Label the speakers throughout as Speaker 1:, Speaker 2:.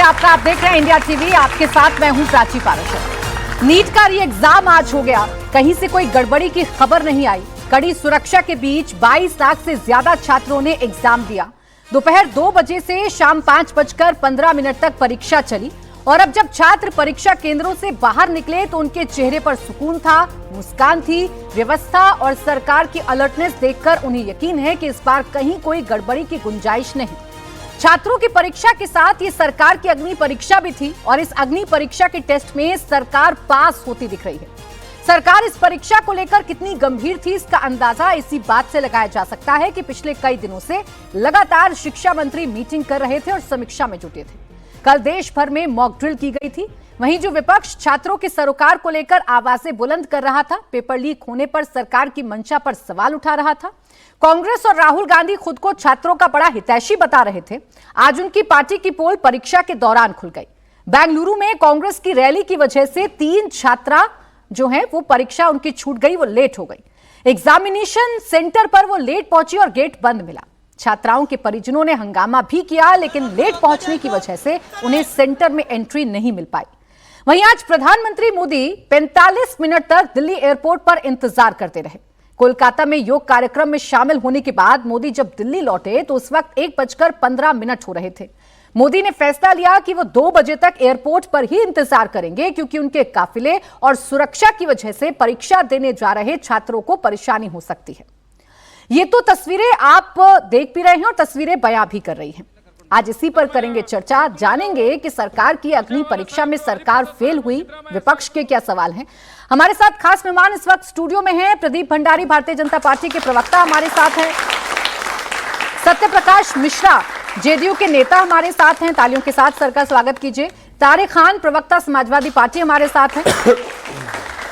Speaker 1: आपका। आप देख रहे हैं इंडिया टीवी, आपके साथ मैं हूं प्राची पाराशर। नीट का री एग्जाम आज हो गया, कहीं से कोई गड़बड़ी की खबर नहीं आई। कड़ी सुरक्षा के बीच 22 लाख से ज्यादा छात्रों ने एग्जाम दिया। दोपहर 2 बजे से शाम 5:15 तक परीक्षा चली और अब जब छात्र परीक्षा केंद्रों से बाहर निकले तो उनके चेहरे पर सुकून था, मुस्कान थी। व्यवस्था और सरकार की अलर्टनेस देखकर उन्हें यकीन है कि इस बार कहीं कोई गड़बड़ी की गुंजाइश नहीं। छात्रों की परीक्षा के साथ ये सरकार की अग्नि परीक्षा भी थी और इस अग्नि परीक्षा के टेस्ट में सरकार पास होती दिख रही है। सरकार इस परीक्षा को लेकर कितनी गंभीर थी, इसका अंदाजा इसी बात से लगाया जा सकता है कि पिछले कई दिनों से लगातार शिक्षा मंत्री मीटिंग कर रहे थे और समीक्षा में जुटे थे। कल देश भर में मॉक ड्रिल की गई थी। वहीं जो विपक्ष छात्रों के सरोकार को लेकर आवाजें बुलंद कर रहा था, पेपर लीक होने पर सरकार की मंशा पर सवाल उठा रहा था। कांग्रेस और राहुल गांधी खुद को छात्रों का बड़ा हितैषी बता रहे थे। आज उनकी पार्टी की पोल परीक्षा के दौरान खुल गई। बेंगलुरु में कांग्रेस की रैली की वजह से 3 छात्रा जो है वो परीक्षा उनकी छूट गई, वो लेट हो गई। एग्जामिनेशन सेंटर पर वो लेट पहुंची और गेट बंद मिला। छात्राओं के परिजनों ने हंगामा भी किया, लेकिन लेट पहुंचने की वजह से उन्हें सेंटर में एंट्री नहीं मिल पाई। वहीं आज प्रधानमंत्री मोदी 45 मिनट तक दिल्ली एयरपोर्ट पर इंतजार करते रहे। कोलकाता में योग कार्यक्रम में शामिल होने के बाद मोदी जब दिल्ली लौटे तो उस वक्त 1:15 हो रहे थे। मोदी ने फैसला लिया कि वो 2 बजे तक एयरपोर्ट पर ही इंतजार करेंगे, क्योंकि उनके काफिले और सुरक्षा की वजह से परीक्षा देने जा रहे छात्रों को परेशानी हो सकती है। ये तो तस्वीरें आप देख भी रहे हैं और तस्वीरें बयां भी कर रही हैं। आज इसी पर करेंगे चर्चा, जानेंगे कि सरकार की अग्नि परीक्षा में सरकार फेल हुई, विपक्ष के क्या सवाल हैं। हमारे साथ खास मेहमान इस वक्त स्टूडियो में हैं। प्रदीप भंडारी, भारतीय जनता पार्टी के प्रवक्ता हमारे साथ हैं। सत्य प्रकाश मिश्रा, जेडीयू के नेता हमारे साथ हैं। तालियों के साथ सर का स्वागत कीजिए। तारिक खान, प्रवक्ता समाजवादी पार्टी हमारे साथ हैं।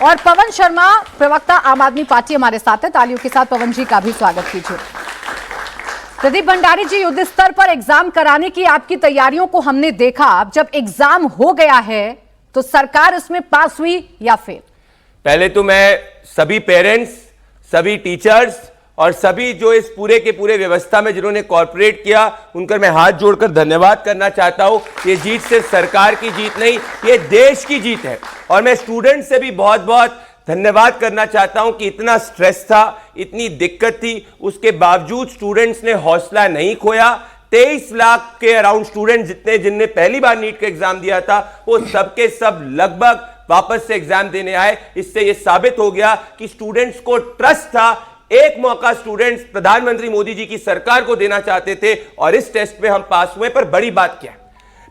Speaker 1: और पवन शर्मा, प्रवक्ता आम आदमी पार्टी हमारे साथ है। तालियों के साथ पवन जी का भी स्वागत कीजिए। प्रदीप भंडारी जी, युद्ध स्तर पर एग्जाम कराने की आपकी तैयारियों को हमने देखा। अब जब एग्जाम हो गया है तो सरकार उसमें पास हुई या फेल?
Speaker 2: पहले तो मैं सभी पेरेंट्स, सभी टीचर्स और सभी जो इस पूरे के पूरे व्यवस्था में जिन्होंने कॉर्पोरेट किया, उनका मैं हाथ जोड़कर धन्यवाद करना चाहता हूं। ये जीत सिर्फ सरकार की जीत नहीं, ये देश की जीत है। और मैं स्टूडेंट से भी बहुत बहुत धन्यवाद करना चाहता हूं कि इतना स्ट्रेस था, इतनी दिक्कत थी, उसके बावजूद स्टूडेंट्स ने हौसला नहीं खोया। 23 लाख के अराउंड स्टूडेंट जिनने पहली बार नीट का एग्जाम दिया था, वो सबके सब लगभग वापस से एग्जाम देने आए। इससे यह साबित हो गया कि स्टूडेंट्स को ट्रस्ट था। एक मौका स्टूडेंट्स प्रधानमंत्री मोदी जी की सरकार को देना चाहते थे और इस टेस्ट में हम पास हुए। पर बड़ी बात क्या है,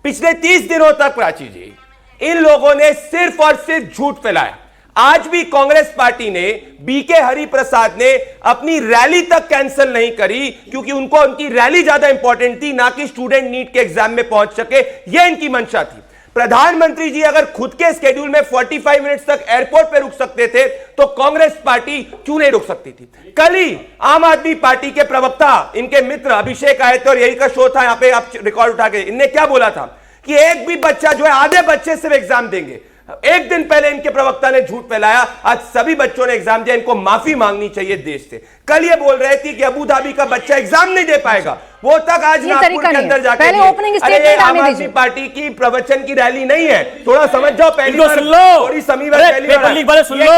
Speaker 2: पिछले 30 दिनों तक प्राची जी, इन लोगों ने सिर्फ और सिर्फ झूठ फैलाया। आज भी कांग्रेस पार्टी ने, बीके हरिप्रसाद ने अपनी रैली तक कैंसिल नहीं करी, क्योंकि उनको उनकी रैली ज्यादा इंपॉर्टेंट थी, ना कि स्टूडेंट नीट के एग्जाम में पहुंच सके। यह इनकी मंशा थी। प्रधानमंत्री जी अगर खुद के स्केड्यूल में 45 मिनट तक एयरपोर्ट पे रुक सकते थे तो कांग्रेस पार्टी क्यों नहीं रुक सकती थी? कल ही आम आदमी पार्टी के प्रवक्ता, इनके मित्र अभिषेक आए थे और यही का शो था, यहां पे आप रिकॉर्ड उठा के, इनने क्या बोला था कि एक भी बच्चा जो है, आधे बच्चे सिर्फ एग्जाम देंगे। एक दिन पहले इनके प्रवक्ता ने झूठ फैलाया, आज सभी बच्चों ने एग्जाम दिया। इनको माफी मांगनी चाहिए देश से। कल ये बोल रहे थे कि अबू धाबी का बच्चा एग्जाम नहीं दे पाएगा, वो तक आज नागपुर के अंदर जाके
Speaker 1: पहले ओपनिंग स्टेटमेंट
Speaker 2: आम आदमी पार्टी की प्रवचन की रैली नहीं है, थोड़ा समझ जाओ। पहली बार
Speaker 3: सुन लो,
Speaker 2: थोड़ी समी बार पहली
Speaker 3: पेपर लीक वाले सुन लो,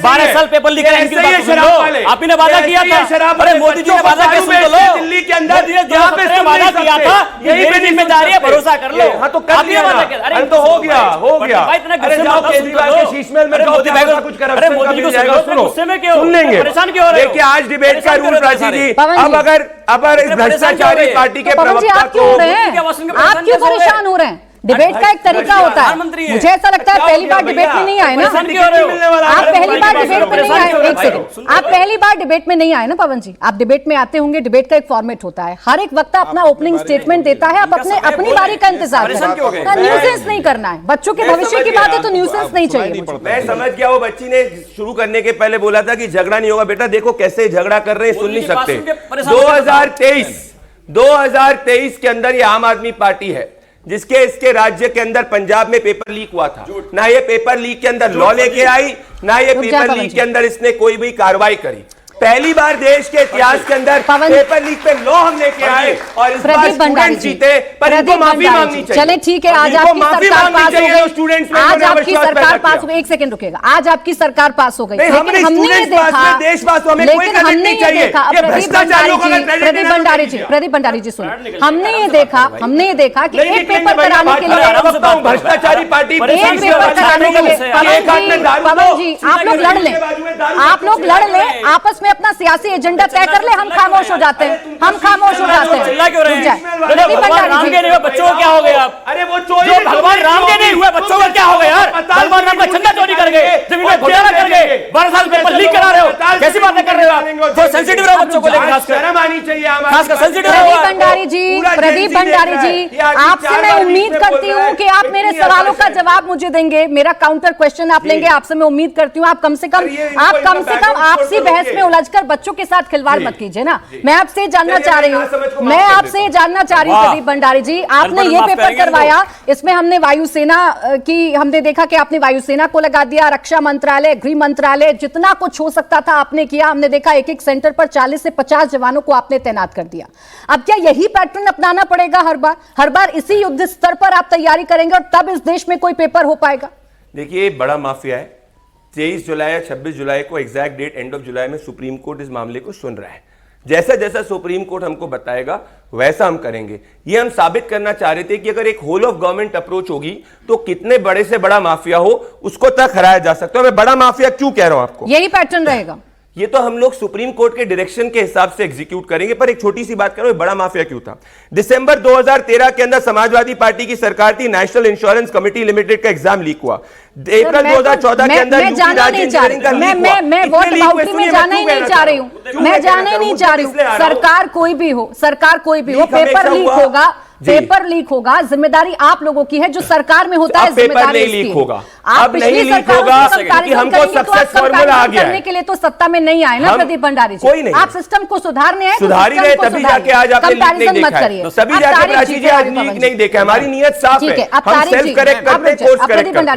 Speaker 3: 12 साल पेपर लीक आप ही ने वादा किया था। अरे मोदी जी ने वादा किया, सुन लो,
Speaker 2: दिल्ली के अंदर
Speaker 3: जहां पे वादा किया था, यही पे जिम्मेदारी है, भरोसा कर लो।
Speaker 2: हाँ तो कर लिया, अरे तो हो गया, हो गया। अरे जाओ केजरीवाल के शीशमहल में मोदी भाई कुछ करप्शन का मिल जाएगा, सुन लेंगे।
Speaker 3: परेशान क्यों हो रहे हो?
Speaker 2: देखिए आज डिबेट का रूल प्राची जी, अब अगर इस भ्रष्टाचारी पार्टी के प्रवक्ता
Speaker 1: आप क्यों परेशान हो रहे हैं? डिबेट का एक तरीका होता है। मुझे ऐसा लगता है पहली बार डिबेट में नहीं आए ना आप? पहली बार डिबेट में नहीं आए। एक सेकंड, आप पहली बार डिबेट में नहीं आए ना पवन जी? आप डिबेट में आते होंगे। डिबेट का एक फॉर्मेट होता है, हर एक वक्ता अपना ओपनिंग स्टेटमेंट देता है। आप अपनी बारी का इंतजार करें। न्यूसेंस नहीं करना है, बच्चों के भविष्य की बात है तो न्यूसेंस नहीं चाहिए।
Speaker 2: मैं समझ गया, वो बच्ची ने शुरू करने के पहले बोला था कि झगड़ा नहीं होगा। बेटा देखो कैसे झगड़ा कर रहे हैं, सुन नहीं सकते। 2023 के अंदर ये आम आदमी पार्टी है जिसके इसके राज्य के अंदर पंजाब में पेपर लीक हुआ था। ना ये पेपर लीक के अंदर लॉ लेके आई, ना ये पेपर लीक के अंदर इसने कोई भी कार्रवाई करी। पहली बार देश के इतिहास के अंदर पेपर लीक पे लॉ हम लेके आए और इस बार स्टूडेंट जीते, पर इनको माफी मांगनी चाहिए।
Speaker 1: चले ठीक है, आज आपकी सरकार पास हो गई, आज आपकी सरकार पास हो गई, एक सेकंड रुकेगा, आज आपकी सरकार पास हो गई, लेकिन हमने ये देखा, लेकिन हमने ये देखा, प्रदीप भंडारी जी सुनो, हमने ये देखा कि एक पेपर कराने के लिए,
Speaker 2: भ्रष्टाचारी पार्टी,
Speaker 1: एक पेपर कराने के लिए पवन जी आप लोग लड़ ले, आपस में अपना सियासी एजेंडा तय कर ले, हम खामोश हो जाते हैं, हम खामोश हो जाते हैं।
Speaker 3: भगवान राम के नहीं हुए बच्चों को क्या हो गया?
Speaker 2: अरे वो
Speaker 3: जो भगवान राम के नहीं हुए बच्चों को क्या हो गया यार? भगवान राम का चंदा चोरी कर गए, जमीन में घोटाला कर गए, 12 साल पेपर लीक करा रहे हो, कैसी बातें कर रहे हो आप? तो सेंसिटिव रहो बच्चों को लेकर,
Speaker 2: शर्म आनी चाहिए,
Speaker 3: खासकर सेंसिटिव
Speaker 1: प्रदीप
Speaker 3: रहो।
Speaker 1: भंडारी जी आपसे मैं उम्मीद करती हूँ कि आप मेरे सवालों का जवाब मुझे देंगे, मेरा काउंटर क्वेश्चन आप लेंगे, आपसे मैं उम्मीद करती हूँ आप कम से कम आपसी बहस में उलझकर बच्चों के साथ खिलवाड़ मत कीजिए ना। मैं आपसे जानना चाह रही हूँ, प्रदीप भंडारी जी, आपने ये पेपर करवाया, इसमें हमने वायुसेना की, हमने देखा कि आपने वायुसेना को लगा दिया, रक्षा मंत्रालय, गृह मंत्रालय, जितना कुछ हो सकता था आपने किया। हमने देखा एक एक सेंटर पर 40 से 50 जवानों को आपने तैनात कर दिया। अब क्या यही पैटर्न अपनाना पड़ेगा हर बार इसी युद्ध स्तर पर आप तैयारी करेंगे और तब इस देश में कोई पेपर हो पाएगा?
Speaker 2: देखिए, बड़ा माफिया है। 23 जुलाई या 26 जुलाई को exact date end of July में सुप्रीम कोर्ट इस मामले को सुन रहा है। जैसा जैसा सुप्रीम कोर्ट हमको बताएगा वैसा हम करेंगे। ये हम साबित करना चाह रहे थे कि अगर एक होल ऑफ गवर्नमेंट अप्रोच होगी तो कितने बड़े से बड़ा माफिया हो उसको तक हराया जा सकता है। मैं बड़ा माफिया क्यों कह रहा हूं आपको,
Speaker 1: यही पैटर्न रहेगा।
Speaker 2: ये तो हम लोग सुप्रीम कोर्ट के डायरेक्शन के हिसाब से एग्जीक्यूट करेंगे। पर एक छोटी सी बात करो, बड़ा माफिया क्यों था? दिसंबर 2013 के अंदर समाजवादी पार्टी की सरकार थी, नेशनल इंश्योरेंस कमिटी लिमिटेड का एग्जाम लीक हुआ। अप्रैल 2014 के अंदर
Speaker 1: मैं जाना नहीं चाह रही हूँ, सरकार कोई भी हो, पेपर लीक होगा, जिम्मेदारी आप लोगों की है, जो सरकार में होता है जिम्मेदारी
Speaker 2: नहीं लीक होगा।
Speaker 1: आप
Speaker 2: अब नहीं लीक होगा क्योंकि हमको सक्सेस फॉर्मूला आ गया
Speaker 1: करने के लिए तो सत्ता में नहीं आए ना प्रदीप भंडारी जी।
Speaker 2: कोई नहीं,
Speaker 1: आप सिस्टम को सुधारने आए,
Speaker 2: सुधार ही रहे, तभी जाके आज आपने लीक नहीं देखा है, तभी जाके प्राची जी आज लीक नहीं देखा। हमारी नीयत साफ है, हम सेल्फ करेक्ट करते हैं, कोर्स करेक्ट करते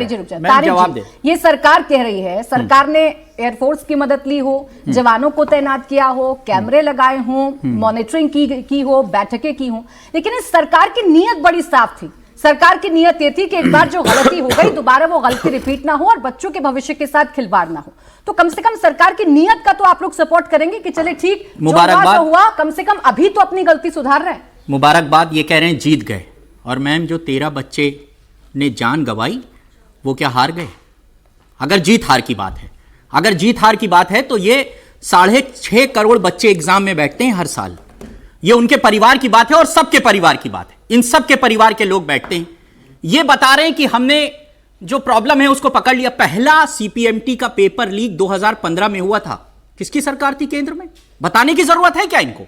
Speaker 2: हैं।
Speaker 1: ये सरकार कह रही है, सरकार ने एयरफोर्स की मदद ली हो, जवानों को तैनात किया हो, कैमरे लगाए हों, मॉनिटरिंग की हो, बैठकें की हो, लेकिन इस सरकार की नीयत बड़ी साफ थी। सरकार की नीयत ये थी कि एक बार जो गलती हो गई दोबारा वो गलती रिपीट ना हो और बच्चों के भविष्य के साथ खिलवाड़ ना हो। तो कम से कम सरकार की नीयत का तो आप लोग सपोर्ट करेंगे कि चले ठीक,
Speaker 4: मुबारकबाद
Speaker 1: हुआ, कम से कम अभी तो अपनी गलती सुधार रहे हैं।
Speaker 4: मुबारकबाद, ये कह रहे हैं जीत गए। और मैम, जो 13 बच्चे ने जान गंवाई वो क्या हार गए? अगर जीत हार की बात है, अगर जीत हार की बात है तो ये 6.5 करोड़ बच्चे एग्जाम में बैठते हैं हर साल। ये उनके परिवार की बात है और सबके परिवार की बात है। इन सबके परिवार के लोग बैठते हैं, ये बता रहे हैं कि हमने जो प्रॉब्लम है उसको पकड़ लिया। पहला सीपीएमटी का पेपर लीक 2015 में हुआ था। किसकी सरकार थी केंद्र में? बताने की जरूरत है क्या इनको?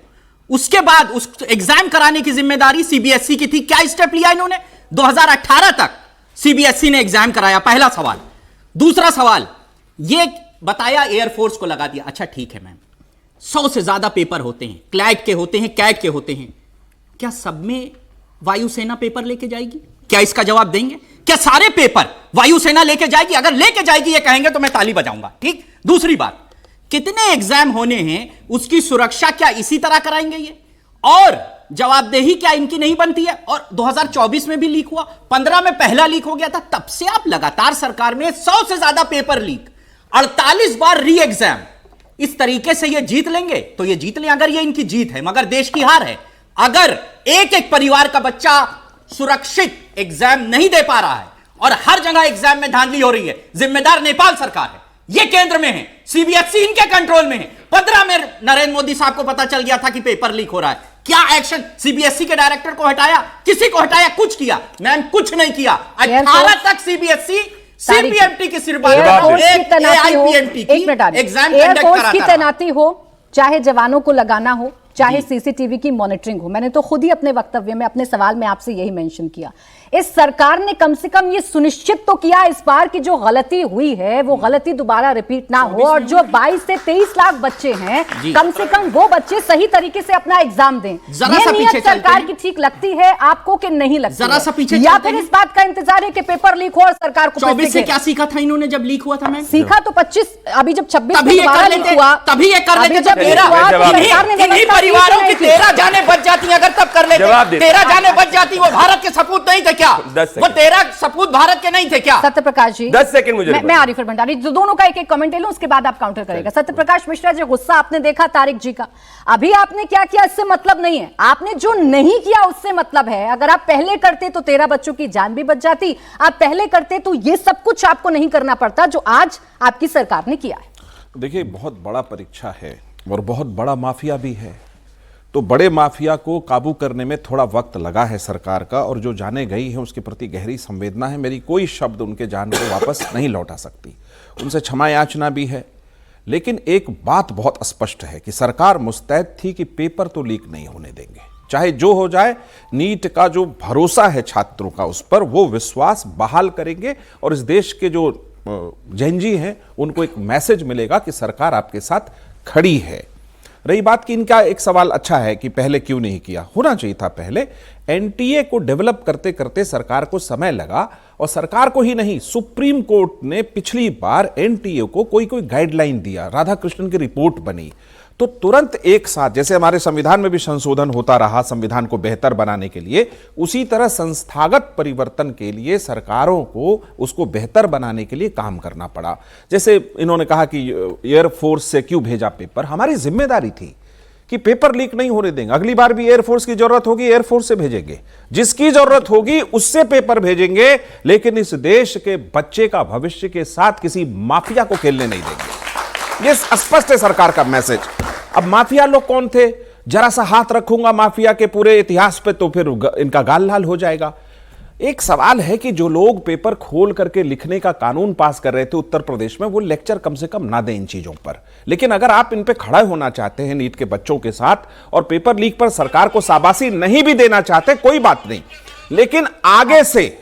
Speaker 4: उसके बाद उस एग्जाम कराने की जिम्मेदारी सीबीएसई की थी। क्या स्टेप लिया इन्होंने? 2018 तक सीबीएसई ने एग्जाम कराया। पहला सवाल। दूसरा सवाल, ये बताया एयरफोर्स को लगा दिया। अच्छा ठीक है मैम, 100 से ज्यादा पेपर होते हैं, क्लैट के होते हैं, कैट के होते हैं, क्या सब में वायुसेना पेपर लेके जाएगी? क्या इसका जवाब देंगे? क्या सारे पेपर वायुसेना लेके जाएगी? अगर लेके जाएगी ये कहेंगे तो मैं ताली बजाऊंगा। ठीक। दूसरी बात, कितने एग्जाम होने हैं उसकी सुरक्षा क्या इसी तरह कराएंगे ये? और जवाबदेही क्या इनकी नहीं बनती है? और 2024 में भी लीक हुआ, 15 में पहला लीक हो गया था। तब से आप लगातार सरकार में 100 से ज्यादा पेपर लीक, 48 बार री एग्जाम। इस तरीके से ये जीत लेंगे तो ये जीत लें, अगर ये इनकी जीत है, मगर देश की हार है। अगर एक एक परिवार का बच्चा सुरक्षित एग्जाम नहीं दे पा रहा है और हर जगह एग्जाम में धांधली हो रही है, जिम्मेदार नेपाल सरकार है, ये केंद्र में है, सीबीएसई इनके कंट्रोल में है। 15 में नरेंद्र मोदी साहब को पता चल गया था कि पेपर लीक हो रहा है। क्या एक्शन? सीबीएसई के डायरेक्टर को हटाया? किसी को हटाया? कुछ किया? मैम कुछ नहीं किया। 18 तक सीबीएसई सीपीएमटी की सिर्फ
Speaker 1: एयरफोर्स की तैनाती हो, चाहे जवानों को लगाना हो, चाहे सीसीटीवी की मॉनिटरिंग हो। मैंने तो खुद ही अपने वक्तव्य में, अपने सवाल में आपसे यही मेंशन किया। इस सरकार ने कम से कम ये सुनिश्चित तो किया इस बार की जो गलती हुई है वो गलती दोबारा रिपीट ना हो, और जो 22 से 23 लाख बच्चे हैं कम से कम वो बच्चे सही तरीके से अपना एग्जाम दें। ये नियत सरकार की ठीक लगती है आपको कि नहीं लगती?
Speaker 4: जरा सा पीछे
Speaker 1: या फिर इस बात का इंतजार है कि पेपर लीक हो और सरकार को
Speaker 4: 24 से क्या सीखा था इन्होंने जब लीक हुआ था? मैम
Speaker 1: सीखा तो 25, अभी जब 26
Speaker 4: तभी ये कर लेते, तभी ये कर लेते जब इन्हीं परिवारों की 13 जाने बच जाती हैं, अगर तब कर लेते। 13 जाने बच जाती, वो भारत के सपूत नहीं थे क्या? वो 13 सपूत भारत के नहीं थे क्या?
Speaker 1: सत्यप्रकाश जी
Speaker 2: 10 सेकंड मुझे
Speaker 1: मैं आरिफ भंडारी दोनों का एक कमेंट ले लूं, उसके बाद आप काउंटर करेगा। सत्यप्रकाश मिश्रा जी, गुस्सा आपने देखा तारिक जी का, अभी आपने क्या किया इससे मतलब नहीं है, आपने जो नहीं किया उससे मतलब है। अगर आप पहले करते तो 13 बच्चों की जान भी बच जाती, आप पहले करते तो ये सब कुछ आपको नहीं करना पड़ता जो आज आपकी सरकार ने किया है।
Speaker 5: देखिए, बहुत बड़ा परीक्षा है और बहुत बड़ा माफिया भी है, तो बड़े माफिया को काबू करने में थोड़ा वक्त लगा है सरकार का, और जो जाने गई है उसके प्रति गहरी संवेदना है। मेरी कोई शब्द उनके जान को वापस नहीं लौटा सकती, उनसे क्षमा याचना भी है। लेकिन एक बात बहुत स्पष्ट है कि सरकार मुस्तैद थी कि पेपर तो लीक नहीं होने देंगे, चाहे जो हो जाए। नीट का जो भरोसा है छात्रों का, उस पर वो विश्वास बहाल करेंगे, और इस देश के जो जैनजी हैं उनको एक मैसेज मिलेगा कि सरकार आपके साथ खड़ी है। रही बात कि इनका एक सवाल अच्छा है कि पहले क्यों नहीं किया, होना चाहिए था पहले। एनटीए को डेवलप करते करते सरकार को समय लगा, और सरकार को ही नहीं, सुप्रीम कोर्ट ने पिछली बार एनटीए को कोई गाइडलाइन दिया, राधाकृष्णन की रिपोर्ट बनी, तो तुरंत एक साथ, जैसे हमारे संविधान में भी संशोधन होता रहा संविधान को बेहतर बनाने के लिए, उसी तरह संस्थागत परिवर्तन के लिए सरकारों को उसको बेहतर बनाने के लिए काम करना पड़ा। जैसे इन्होंने कहा कि एयरफोर्स से क्यों भेजा पेपर, हमारी जिम्मेदारी थी कि पेपर लीक नहीं होने देंगे। अगली बार भी एयरफोर्स की जरूरत होगी, एयरफोर्स से भेजेंगे, जिसकी जरूरत होगी उससे पेपर भेजेंगे, लेकिन इस देश के बच्चे का भविष्य के साथ किसी माफिया को खेलने नहीं देंगे। यह स्पष्ट है सरकार का मैसेज। अब माफिया लोग कौन थे, जरा सा हाथ रखूंगा माफिया के पूरे इतिहास पे तो फिर इनका गाल लाल हो जाएगा। एक सवाल है कि जो लोग पेपर खोल करके लिखने का कानून पास कर रहे थे उत्तर प्रदेश में, वो लेक्चर कम से कम ना दें इन चीजों पर। लेकिन अगर आप इन पे खड़ा होना चाहते हैं नीट के बच्चों के साथ, और पेपर लीक पर सरकार को शाबाशी नहीं भी देना चाहते, कोई बात नहीं, लेकिन आगे से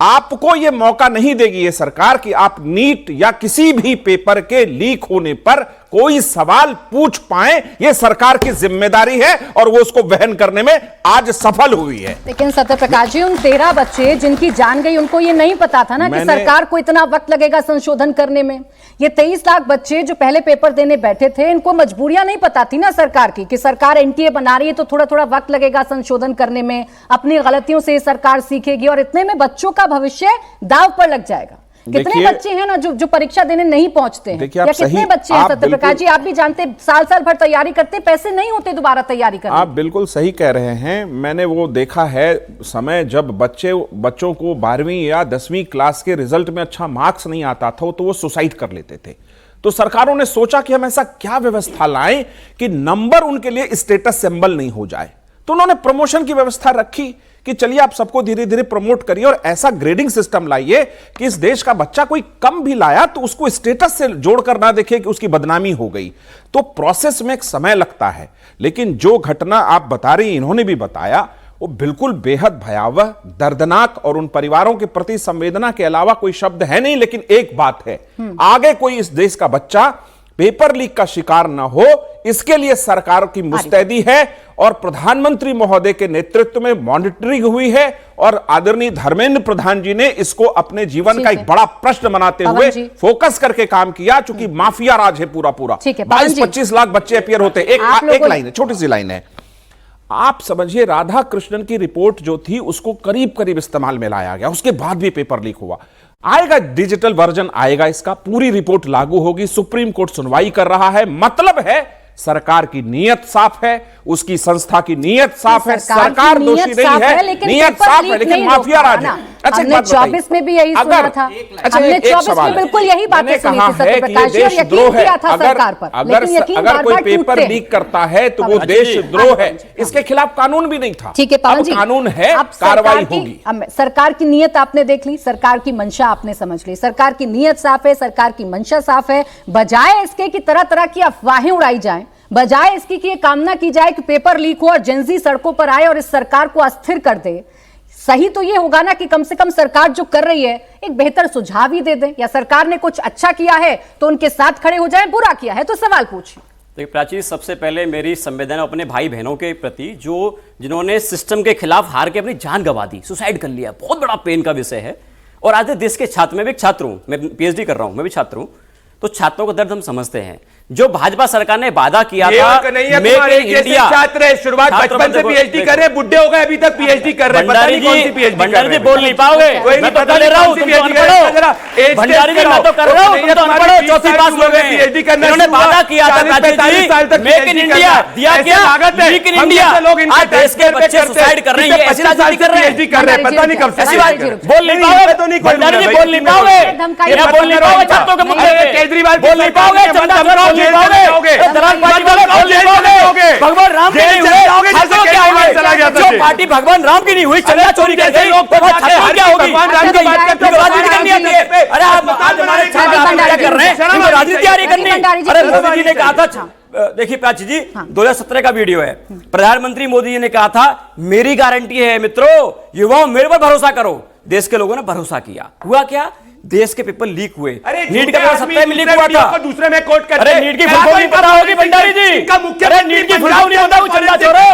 Speaker 5: आपको यह मौका नहीं देगी ये सरकार कि आप नीट या किसी भी पेपर के लीक होने पर कोई सवाल पूछ पाए। यह सरकार की जिम्मेदारी है और वो उसको वहन करने में आज सफल हुई है।
Speaker 1: लेकिन सत्यप्रकाश जी, उन 13 बच्चे जिनकी जान गई, उनको ये नहीं पता था ना कि सरकार को इतना वक्त लगेगा संशोधन करने में। ये 23 लाख बच्चे जो पहले पेपर देने बैठे थे, इनको मजबूरियां नहीं पता थी ना सरकार की, कि सरकार एनटीए बना रही है तो थोड़ा थोड़ा वक्त लगेगा संशोधन करने में, अपनी गलतियों से सरकार सीखेगी, और इतने में बच्चों का भविष्य दांव पर लग जाएगा। कितने बच्चे हैं ना जो परीक्षा देने नहीं पहुंचते हैं, या कितने बच्चे हैं सत्यप्रकाश जी, आप भी जानते, साल साल भर तैयारी करते, पैसे नहीं होते दोबारा तैयारी करने।
Speaker 5: आप बिल्कुल सही कह रहे हैं। मैंने वो देखा है समय जब बच्चों को 12वीं या 10वीं क्लास के रिजल्ट में अच्छा मार्क्स नहीं आता था तो वो सुसाइड कर लेते थे। तो सरकारों ने सोचा कि हम ऐसा क्या व्यवस्था लाएं कि नंबर उनके लिए स्टेटस सिंबल नहीं हो जाए, तो उन्होंने प्रमोशन की व्यवस्था रखी कि चलिए आप सबको धीरे धीरे प्रमोट करिए, और ऐसा ग्रेडिंग सिस्टम लाइए कि इस देश का बच्चा कोई कम भी लाया तो उसको स्टेटस से जोड़कर ना देखे कि उसकी बदनामी हो गई। तो प्रोसेस में एक समय लगता है, लेकिन जो घटना आप बता रही, इन्होंने भी बताया, वो बिल्कुल बेहद भयावह, दर्दनाक, और उन परिवारों के प्रति संवेदना के अलावा कोई शब्द है नहीं। लेकिन एक बात है, आगे कोई इस देश का बच्चा पेपर लीक का शिकार ना हो, इसके लिए सरकार की मुस्तैदी है, और प्रधानमंत्री महोदय के नेतृत्व में मॉनिटरिंग हुई है, और आदरणीय धर्मेंद्र प्रधान जी ने इसको अपने जीवन का एक बड़ा प्रश्न बनाते हुए फोकस करके काम किया, चूंकि माफिया राज है पूरा 22-25 लाख बच्चे अपियर होते। एक लाइन है, छोटी सी लाइन है, आप समझिए राधा कृष्णन की रिपोर्ट जो थी उसको करीब करीब इस्तेमाल में लाया गया, उसके बाद भी पेपर लीक हुआ। आएगा डिजिटल वर्जन, आएगा इसका, पूरी रिपोर्ट लागू होगी, सुप्रीम कोर्ट सुनवाई कर रहा है, मतलब है सरकार की नीयत साफ है, उसकी संस्था की नीयत साफ है, सरकार दोषी नहीं है, नीयत साफ है, लेकिन माफिया राज है। अच्छा,
Speaker 1: हमने 24 में भी यही सुना था, हमने 24 में बिल्कुल यही बातें सुनी थी सत्यप्रकाश जी, और यकीन किया था सरकार पर, लेकिन यकीन
Speaker 5: अगर कोई पेपर लीक करता है तो वो देशद्रोह है, इसके खिलाफ कानून भी नहीं था।
Speaker 1: ठीक है पवन जी,
Speaker 5: कानून है, कार्रवाई होगी।
Speaker 1: सरकार की नीयत आपने देख ली, सरकार की मंशा आपने समझ ली, सरकार की नीयत साफ है, सरकार की मंशा साफ है। बजाय इसके कि तरह तरह की अफवाहें उड़ाई जाएं, बजाय इसकी कि ये कामना की जाए कि पेपर लीक हो और जेंजी सड़कों पर आए और इस सरकार को अस्थिर कर दे, सही तो ये होगा ना कि कम से कम सरकार जो कर रही है एक बेहतर सुझाव ही दे दें, या सरकार ने कुछ अच्छा किया है तो उनके साथ खड़े हो जाएं, बुरा किया है तो सवाल पूछिए।
Speaker 3: देखिए प्राची, सबसे पहले मेरी संवेदना अपने भाई बहनों के प्रति जिन्होंने सिस्टम के खिलाफ हार के अपनी जान गंवा दी, सुसाइड कर लिया, बहुत बड़ा पेन का विषय है। और आज देश के छात्र, मैं भी एक छात्र हूं, मैं पीएचडी कर रहा हूं, मैं भी छात्र हूं, तो छात्रों का दर्द हम समझते हैं। जो भाजपा सरकार ने वादा किया था,
Speaker 2: मेक इन इंडिया छात्र है, शुरुआत बचपन से पीएचडी कर रहे हैं, बुढ़े हो गए अभी तक पीएचडी कर रहे हैं।
Speaker 3: भंडारी जी बोल नहीं पाओगे, मैं तो कर रहा हूं, तुम तो अनपढ़ हो। भंडारी जी मैं तो कर रहा हूं, तुम तो अनपढ़ हो, चौथी पास लोग हैं। इन्होंने वादा किया था मेक इन इंडिया, दिया क्या? Make in India. आज देश के बच्चे सुसाइड कर रहे हैं, ऐसी राजनीति कर रहे हैं,
Speaker 2: पता नहीं कब से
Speaker 3: ऐसी बात बोल नहीं पाओगे। भंडारी जी बोल नहीं पाओगे, बोल नहीं पाओगे छात्रों के मुद्दे पे,
Speaker 2: केजरीवाल
Speaker 3: बोल नहीं पाओगे, भगवान राम की नहीं हुई, छात्रों क्या होंगे? जो पार्टी भगवान राम की नहीं हुई, चंदा चोरी कर गई, छात्रों क्या होगी? राजनीति करनी आती है। अरे आप आज हमारे छात्र क्या कर रहे हैं? इनको राजनीति आ रही करनी। अरे मोदी जी ने कहा था, देखिए प्राची जी, 2017 का वीडियो है, प्रधानमंत्री मोदी जी ने कहा था मेरी गारंटी है मित्रों, युवाओं मेरे पर भरोसा करो। देश के लोगों ने भरोसा किया, हुआ क्या? देश के पेपर लीक हुए। नीट का पेपर 17 में लीक हुआ था।
Speaker 2: दूसरे में कोट करते।
Speaker 3: अरे नीट की फुल फॉर्म नहीं पता होगी भंडारी जी, अरे नीट की फुल फॉर्म नहीं पता होगी, चंदा चोरो,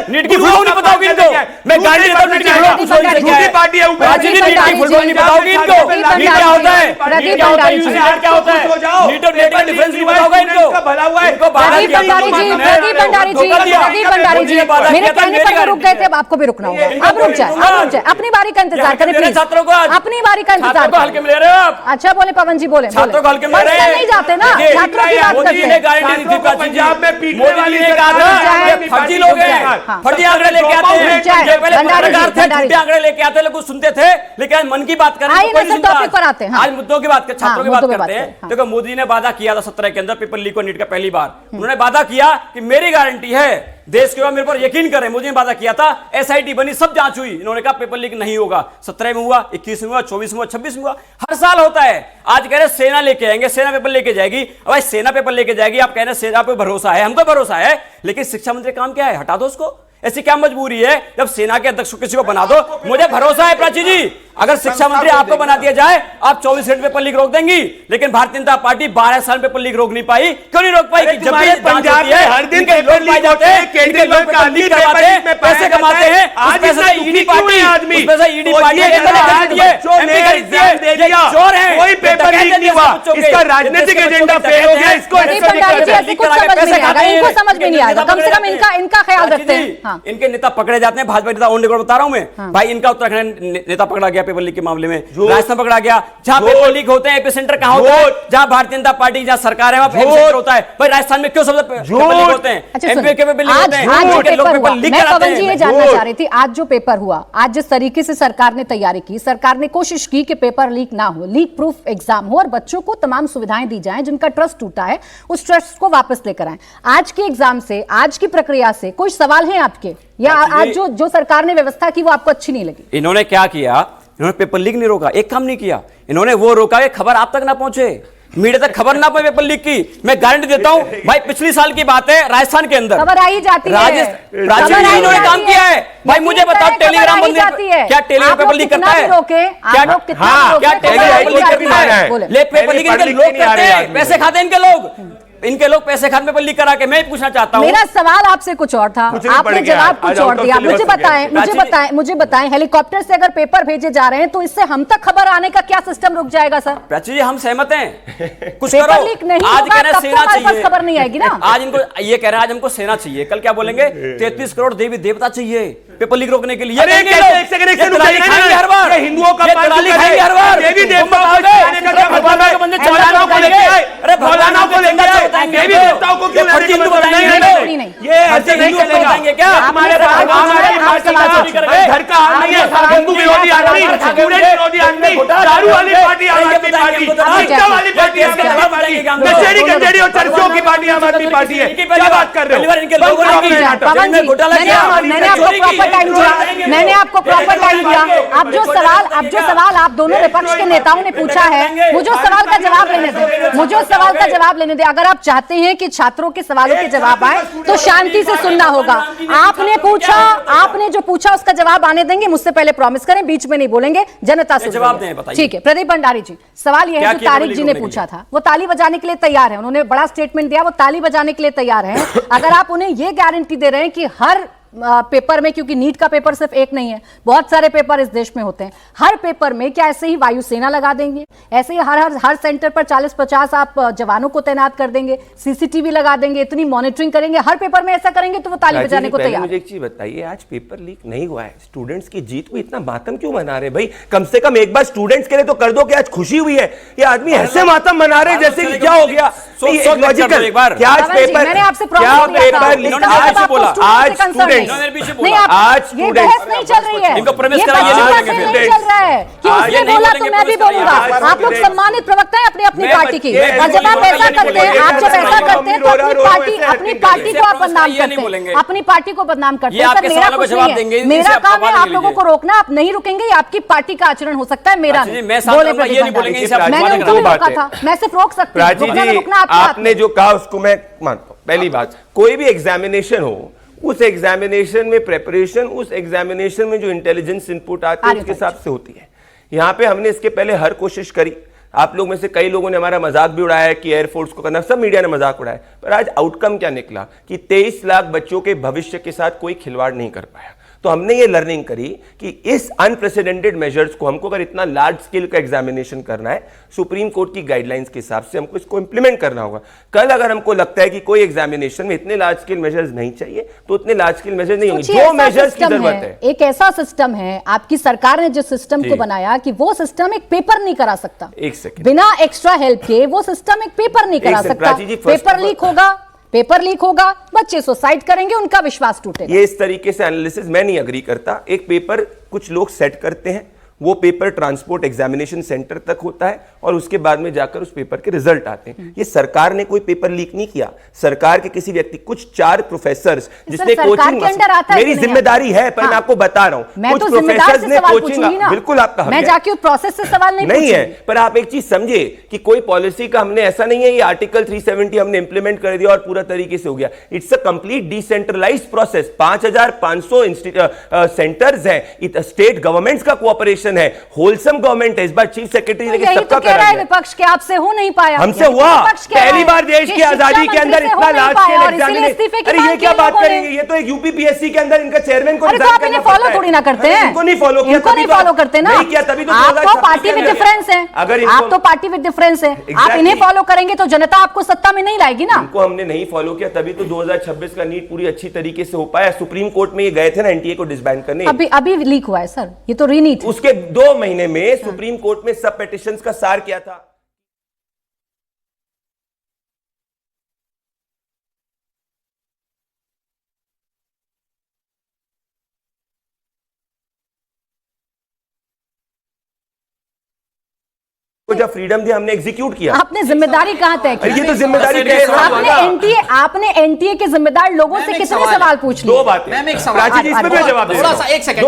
Speaker 3: नीट की फुल फॉर्म नहीं पता होगी इनको। मैं गाड़ी देता हूं, नीट की फुल फॉर्म झूठी पार्टी है, प्राची जी नीट की फुल फॉर्म नहीं पता होगी इनको। नीट क्या होता है, नीट क्या होता है, यूजीसी क्या होता है, नीट और नेट का डिफरेंस नहीं पता होगा इनको। भला हुआ है इनको बाहर किया।
Speaker 1: प्रदीप भंडारी जी मेरे कहने पर रुक गए थे, अब आपको भी रुकना होगा। अब रुक जाए, अपनी बारी का इंतजार करें प्लीज,
Speaker 3: छात्रों को
Speaker 1: अपनी बारी का इंतजार
Speaker 3: करें। हल्के में ले रहे हो आप?
Speaker 1: अच्छा बोले पवन जी, बोले
Speaker 3: छात्रों को हल्के में ले रहे हैं,
Speaker 1: नहीं जाते ना, छात्रों की बात करते हैं।
Speaker 3: गारंटी दी थी पंजाब में पीटने वाली ने कहा था ये फर्जी लोग हैं, फर्जी आंकड़े लेके आते हैं। जो पहले पत्रकार थे झूठे आंकड़े लेके आते, लोग सुनते थे, लेकिन मन की बात करें तो कोई
Speaker 1: टॉपिक पर आते हैं।
Speaker 3: आज मुद्दों की बात करते, छात्रों की बात करते हैं। देखो मोदी ने वादा किया था 17 के अंदर पेपर लीक और नीट का, पहली बार उन्होंने वादा किया कि मेरी गारंटी है, देश के मेरे पर यकीन करें। मोदी ने वादा किया था, एसआईटी बनी, सब जांच हुई, इन्होंने कहा पेपर लीक नहीं होगा। 17 में हुआ, 21 में हुआ, 24 में हुआ, 26 में हुआ, हर साल होता है। आज कह रहे सेना लेके आएंगे, सेना पेपर लेके जाएगी। भाई सेना पेपर लेके जाएगी, आप कह रहे सेना पे भरोसा है, हमको भरोसा है, लेकिन शिक्षा मंत्री काम क्या है? हटा दो उसको। ऐसी क्या मजबूरी है जब सेना के अध्यक्ष किसी को बना दो? मुझे भरोसा है प्राची जी, अगर शिक्षा मंत्री आपको बना दिया जाए, आप 24 घंटे पेपर लीक रोक देंगी, लेकिन भारतीय जनता पार्टी 12 साल पेपर लीक रोक नहीं पाई। क्यों नहीं रोक पाई? जब भी पंजाब में हर दिन के लोग पाए जाते हैं, केंद्रीय लोग पेपर लीक करवाते हैं, पैसे कमाते हैं, आज पैसे ईडी पार्टी, उस पैसे ईडी पार्टी चोर है, कोई पेपर लीक नहीं हुआ, इसका राजनीतिक एजेंडा फेल हो गया। इसको
Speaker 1: समझ में नहीं आएगा, कम से कम इनका ख्याल रखते हैं।
Speaker 3: इनके नेता पकड़े जाते हैं, भाजपा नेता ऑन रिकॉर्ड बता रहा हूं मैं भाई, इनका उत्तराखंड नेता पकड़ा गया पेपर लीक के मामले में, राजस्थान पकड़ा गया। जहां पेपर लीक होते हैं एपिसेंटर कहां होता है? जहां भारतीय जनता पार्टी, जहां सरकार है, वहां एपिसेंटर होता है। भाई राजस्थान में क्यों सबसे पेपर लीक होते हैं? एमपी के पेपर लीक होते हैं, पेपर लीक कराते हैं।
Speaker 1: ये जानना चाह रही थी, आज जो पेपर हुआ, आज जिस तरीके से सरकार ने तैयारी की, सरकार ने कोशिश की कि पेपर लीक ना हो, लीक प्रूफ एग्जाम हो और बच्चों को तमाम सुविधाएं दी जाएं, जिनका ट्रस्ट टूटा है उस ट्रस्ट को वापस लेकर आए। आज के एग्जाम से, आज की प्रक्रिया से कोई सवाल है आपके, या आज जो सरकार ने व्यवस्था की वो आपको अच्छी नहीं लगी?
Speaker 3: इन्होंने क्या किया? इन्होंने पेपर लीक नहीं रोका, एक काम नहीं किया। इन्होंने वो रोका कि खबर आप तक ना पहुंचे, मीडिया तक खबर ना पहुंचे पेपर लीक की। मैं गारंटी देता हूं भाई, पिछली साल की बात है, राजस्थान के अंदर
Speaker 1: खबर आई जाती है,
Speaker 3: राजस्थान इन्होंने काम किया है। भाई मुझे बताओ, टेलीग्राम बंद क्या टेलीग्राम पेपर लीक करता है? क्या टेलीग्राम पेपर लीक करता है? ले पेपर लीक इनके लोग करते हैं, पैसे खाते हैं इनके लोग, इनके लोग पैसे खाते पेपर लीक करा के। मैं पूछना चाहता हूं,
Speaker 1: मेरा सवाल आपसे कुछ और था, आपने जवाब कुछ और दिया। मुझे बताएं हेलीकॉप्टर से अगर पेपर भेजे जा रहे हैं तो इससे हम तक खबर आने का क्या सिस्टम रुक जाएगा सर?
Speaker 3: प्राची जी हम सहमत हैं, कुछ
Speaker 1: पेपर
Speaker 3: करो।
Speaker 1: लीक नहीं
Speaker 3: आज
Speaker 1: होगा,
Speaker 3: कह रहे
Speaker 1: तब
Speaker 3: सेना
Speaker 1: तो हमारे पास
Speaker 3: चाहिए,
Speaker 1: खबर नहीं आएगी ना।
Speaker 3: आज इनको ये कह रहे हैं आज हमको सेना चाहिए, कल क्या बोलेंगे? 33 करोड़ देवी देवता चाहिए पेपर लीक रोकने के लिए।
Speaker 2: हिंदुओं का ये ऐसे नहीं चलेंगे क्या? हमारे घर का आदमी है, हिंदू विरोधी आदमी, स्टूडेंट विरोधी आदमी, दारू वाली पार्टी आम आदमी पार्टी, शिक्षा वाली पार्टी आम आदमी पार्टी, नशेड़ी गंजेड़ी और चर्चों की पार्टी आम आदमी पार्टी है। क्या बात कर रहे हो?
Speaker 1: मैंने आपको प्रॉपर टाइम दिया। अब जो सवाल आप दोनों विपक्ष के नेताओं ने पूछा है, वो जो सवाल का जवाब लेने दें। मुझे उस सवाल का जवाब लेने दे। अगर आप चाहते हैं कि छात्रों के सवालों के जवाब आए तो शांति से सुनना होगा। आपने जो पूछा उसका जवाब आने देंगे, मुझसे पहले प्रॉमिस करें, बीच में नहीं बोलेंगे, जनता से
Speaker 3: जवाब दें, बताइए।
Speaker 1: ठीक है प्रदीप भंडारी जी, सवाल यह है जो तारिक जी ने पूछा था, वो ताली बजाने के लिए तैयार है, उन्होंने बड़ा स्टेटमेंट दिया, वो ताली बजाने के लिए तैयार है। अगर आप उन्हें ये गारंटी दे रहे हैं कि हर पेपर में, क्योंकि नीट का पेपर सिर्फ एक नहीं है, बहुत सारे पेपर इस देश में होते हैं, हर पेपर में क्या ऐसे ही वायुसेना लगा देंगे, ऐसे ही हर सेंटर पर 40-50 आप जवानों को तैनात कर देंगे, सीसीटीवी लगा देंगे, इतनी मॉनिटरिंग करेंगे, हर पेपर में ऐसा करेंगे तो वो ताली बजाने को तैयार।
Speaker 2: मुझे एक चीज बताइए, आज पेपर लीक नहीं हुआ है, स्टूडेंट्स की जीत को इतना मातम क्यों मना रहे भाई? कम से कम एक बार स्टूडेंट्स के लिए तो कर दो कि आज खुशी हुई है। ये आदमी ऐसे मातम मना रहे जैसे कि क्या हो गया? लॉजिकल क्या आज पेपर,
Speaker 1: मैंने आपसे
Speaker 2: क्या पेपर लीक? आज स्टूडेंट्स आज
Speaker 1: ये बहस नहीं चल रही है,
Speaker 3: इनको प्रवेश
Speaker 1: ये
Speaker 3: कराइए,
Speaker 1: बहस
Speaker 3: नहीं
Speaker 1: नहीं चल रहा है कि उसने बोला तो मैं भी बोलूंगा। आप लोग सम्मानित प्रवक्ता हैं अपनी अपनी पार्टी की, और जब आप ऐसा करते हैं, आप जब ऐसा करते हैं तो अपनी पार्टी को आप बदनाम करते हैं, अपनी पार्टी को बदनाम करते हैं। सर मेरा कुछ नहीं है, मेरा काम है आप लोगों को रोकना, आप नहीं रुकेंगे, आपकी पार्टी का आचरण हो सकता है, मेरा नहीं। मैंने उनको भी रोका था, मैं सिर्फ रोक सकती हूँ,
Speaker 2: आपने जो कहा उसको मैं मानता हूँ। पहली बात, कोई भी एग्जामिनेशन हो, उस एग्जामिनेशन में प्रेपरेशन, उस एग्जामिनेशन में जो इंटेलिजेंस इनपुट आती है उसके हिसाब से होती है। यहां पे हमने इसके पहले हर कोशिश करी, आप लोग में से कई लोगों ने हमारा मजाक भी उड़ाया कि एयरफोर्स को करना, सब मीडिया ने मजाक उड़ाया, पर आज आउटकम क्या निकला कि 23 लाख बच्चों के भविष्य के साथ कोई खिलवाड़ नहीं कर पाया। तो हमने ये लर्निंग करी कि इस अनप्रेसिडेंटेड मेजर्स को, हमको अगर इतना लार्ज स्केल का एग्जामिनेशन करना है, सुप्रीम कोर्ट की गाइडलाइंस के हिसाब से हमको इसको इंप्लीमेंट करना होगा। कल अगर हमको लगता है कि कोई एग्जामिनेशन में इतने लार्ज स्केल मेजर्स नहीं चाहिए तो उतने लार्ज स्केल मेजर नहीं होंगे, जो मेजर्स की जरूरत है।
Speaker 1: एक ऐसा सिस्टम है, आपकी सरकार ने जिस सिस्टम को बनाया कि वो सिस्टम एक पेपर नहीं करा सकता,
Speaker 2: एक सेकंड,
Speaker 1: बिना एक्स्ट्रा हेल्प के वो सिस्टम एक पेपर नहीं करा सकता। पेपर लीक होगा, बच्चे सुसाइड करेंगे, उनका विश्वास टूटेगा।
Speaker 2: ये इस तरीके से एनालिसिस मैं नहीं अग्री करता। एक पेपर कुछ लोग सेट करते हैं, वो पेपर ट्रांसपोर्ट एग्जामिनेशन सेंटर तक होता है और उसके बाद में जाकर उस पेपर के रिजल्ट आते हैं। ये सरकार ने कोई पेपर लीक नहीं किया, सरकार के किसी व्यक्ति, कुछ 4 प्रोफेसर्स जिसने कोचिंग, मेरी जिम्मेदारी है, पर मैं आपको बता रहा हूं, कुछ प्रोफेसर्स ने कोचिंग, बिल्कुल आपका हक है,
Speaker 1: मैं जाके उस प्रोसेस से सवाल नहीं
Speaker 2: है, पर आप एक चीज समझे कि कोई पॉलिसी का हमने ऐसा नहीं है ये आर्टिकल 370 हमने इंप्लीमेंट कर दिया और पूरा तरीके से हो गया। It's a complete decentralised process. 5500 centres हैं, स्टेट गवर्नमेंट्स का कोऑपरेशन है, होलसम गवर्नमेंट है। इस बार चीफ सेक्रेटरी लेके सबका
Speaker 1: कह रहा है विपक्ष के आपसे हो नहीं पाया,
Speaker 2: हमसे हुआ। पहली बार देश की आजादी के अंदर इतना लार्ज स्केल एग्जामिनेशन, अरे ये क्या बात करेंगे, ये तो एक यूपीपीएससी के अंदर इनका चेयरमैन को
Speaker 1: रिजाइन करना पड़ता है। फॉलो थोड़ी ना करते हैं,
Speaker 2: इनको नहीं फॉलो किया,
Speaker 1: इनको नहीं फॉलो करते ना,
Speaker 2: नहीं किया तभी तो
Speaker 1: आप तो पार्टी विद डिफरेंस है, आप तो पार्टी विद डिफरेंस है, आप इन्हें फॉलो करेंगे तो जनता आपको सत्ता में नहीं लाएगी ना।
Speaker 2: इनको हमने नहीं फॉलो किया तभी तो 2026 का नीट पूरी अच्छी तरीके से हो पाया। सुप्रीम कोर्ट में ये गए थे ना एनटीए को डिसबैंड करने,
Speaker 1: अभी लीक हुआ है सर, ये तो रीनीट,
Speaker 2: उसके 2 महीने में सुप्रीम कोर्ट में सब पिटिशंस का सार किया था। जब फ्रीडम दिया हमने एग्जीक्यूट किया।
Speaker 1: आपने जिम्मेदारी कहां तय की?
Speaker 2: ये तो जिम्मेदारी
Speaker 1: आपने एनटीए के जिम्मेदार लोगों से कितने सवाल पूछ लिए?
Speaker 2: 2 बातें।
Speaker 4: मैम एक सवाल,
Speaker 2: प्राची जी इसमें मैं जवाब
Speaker 4: थोड़ा सा, एक सेकंड,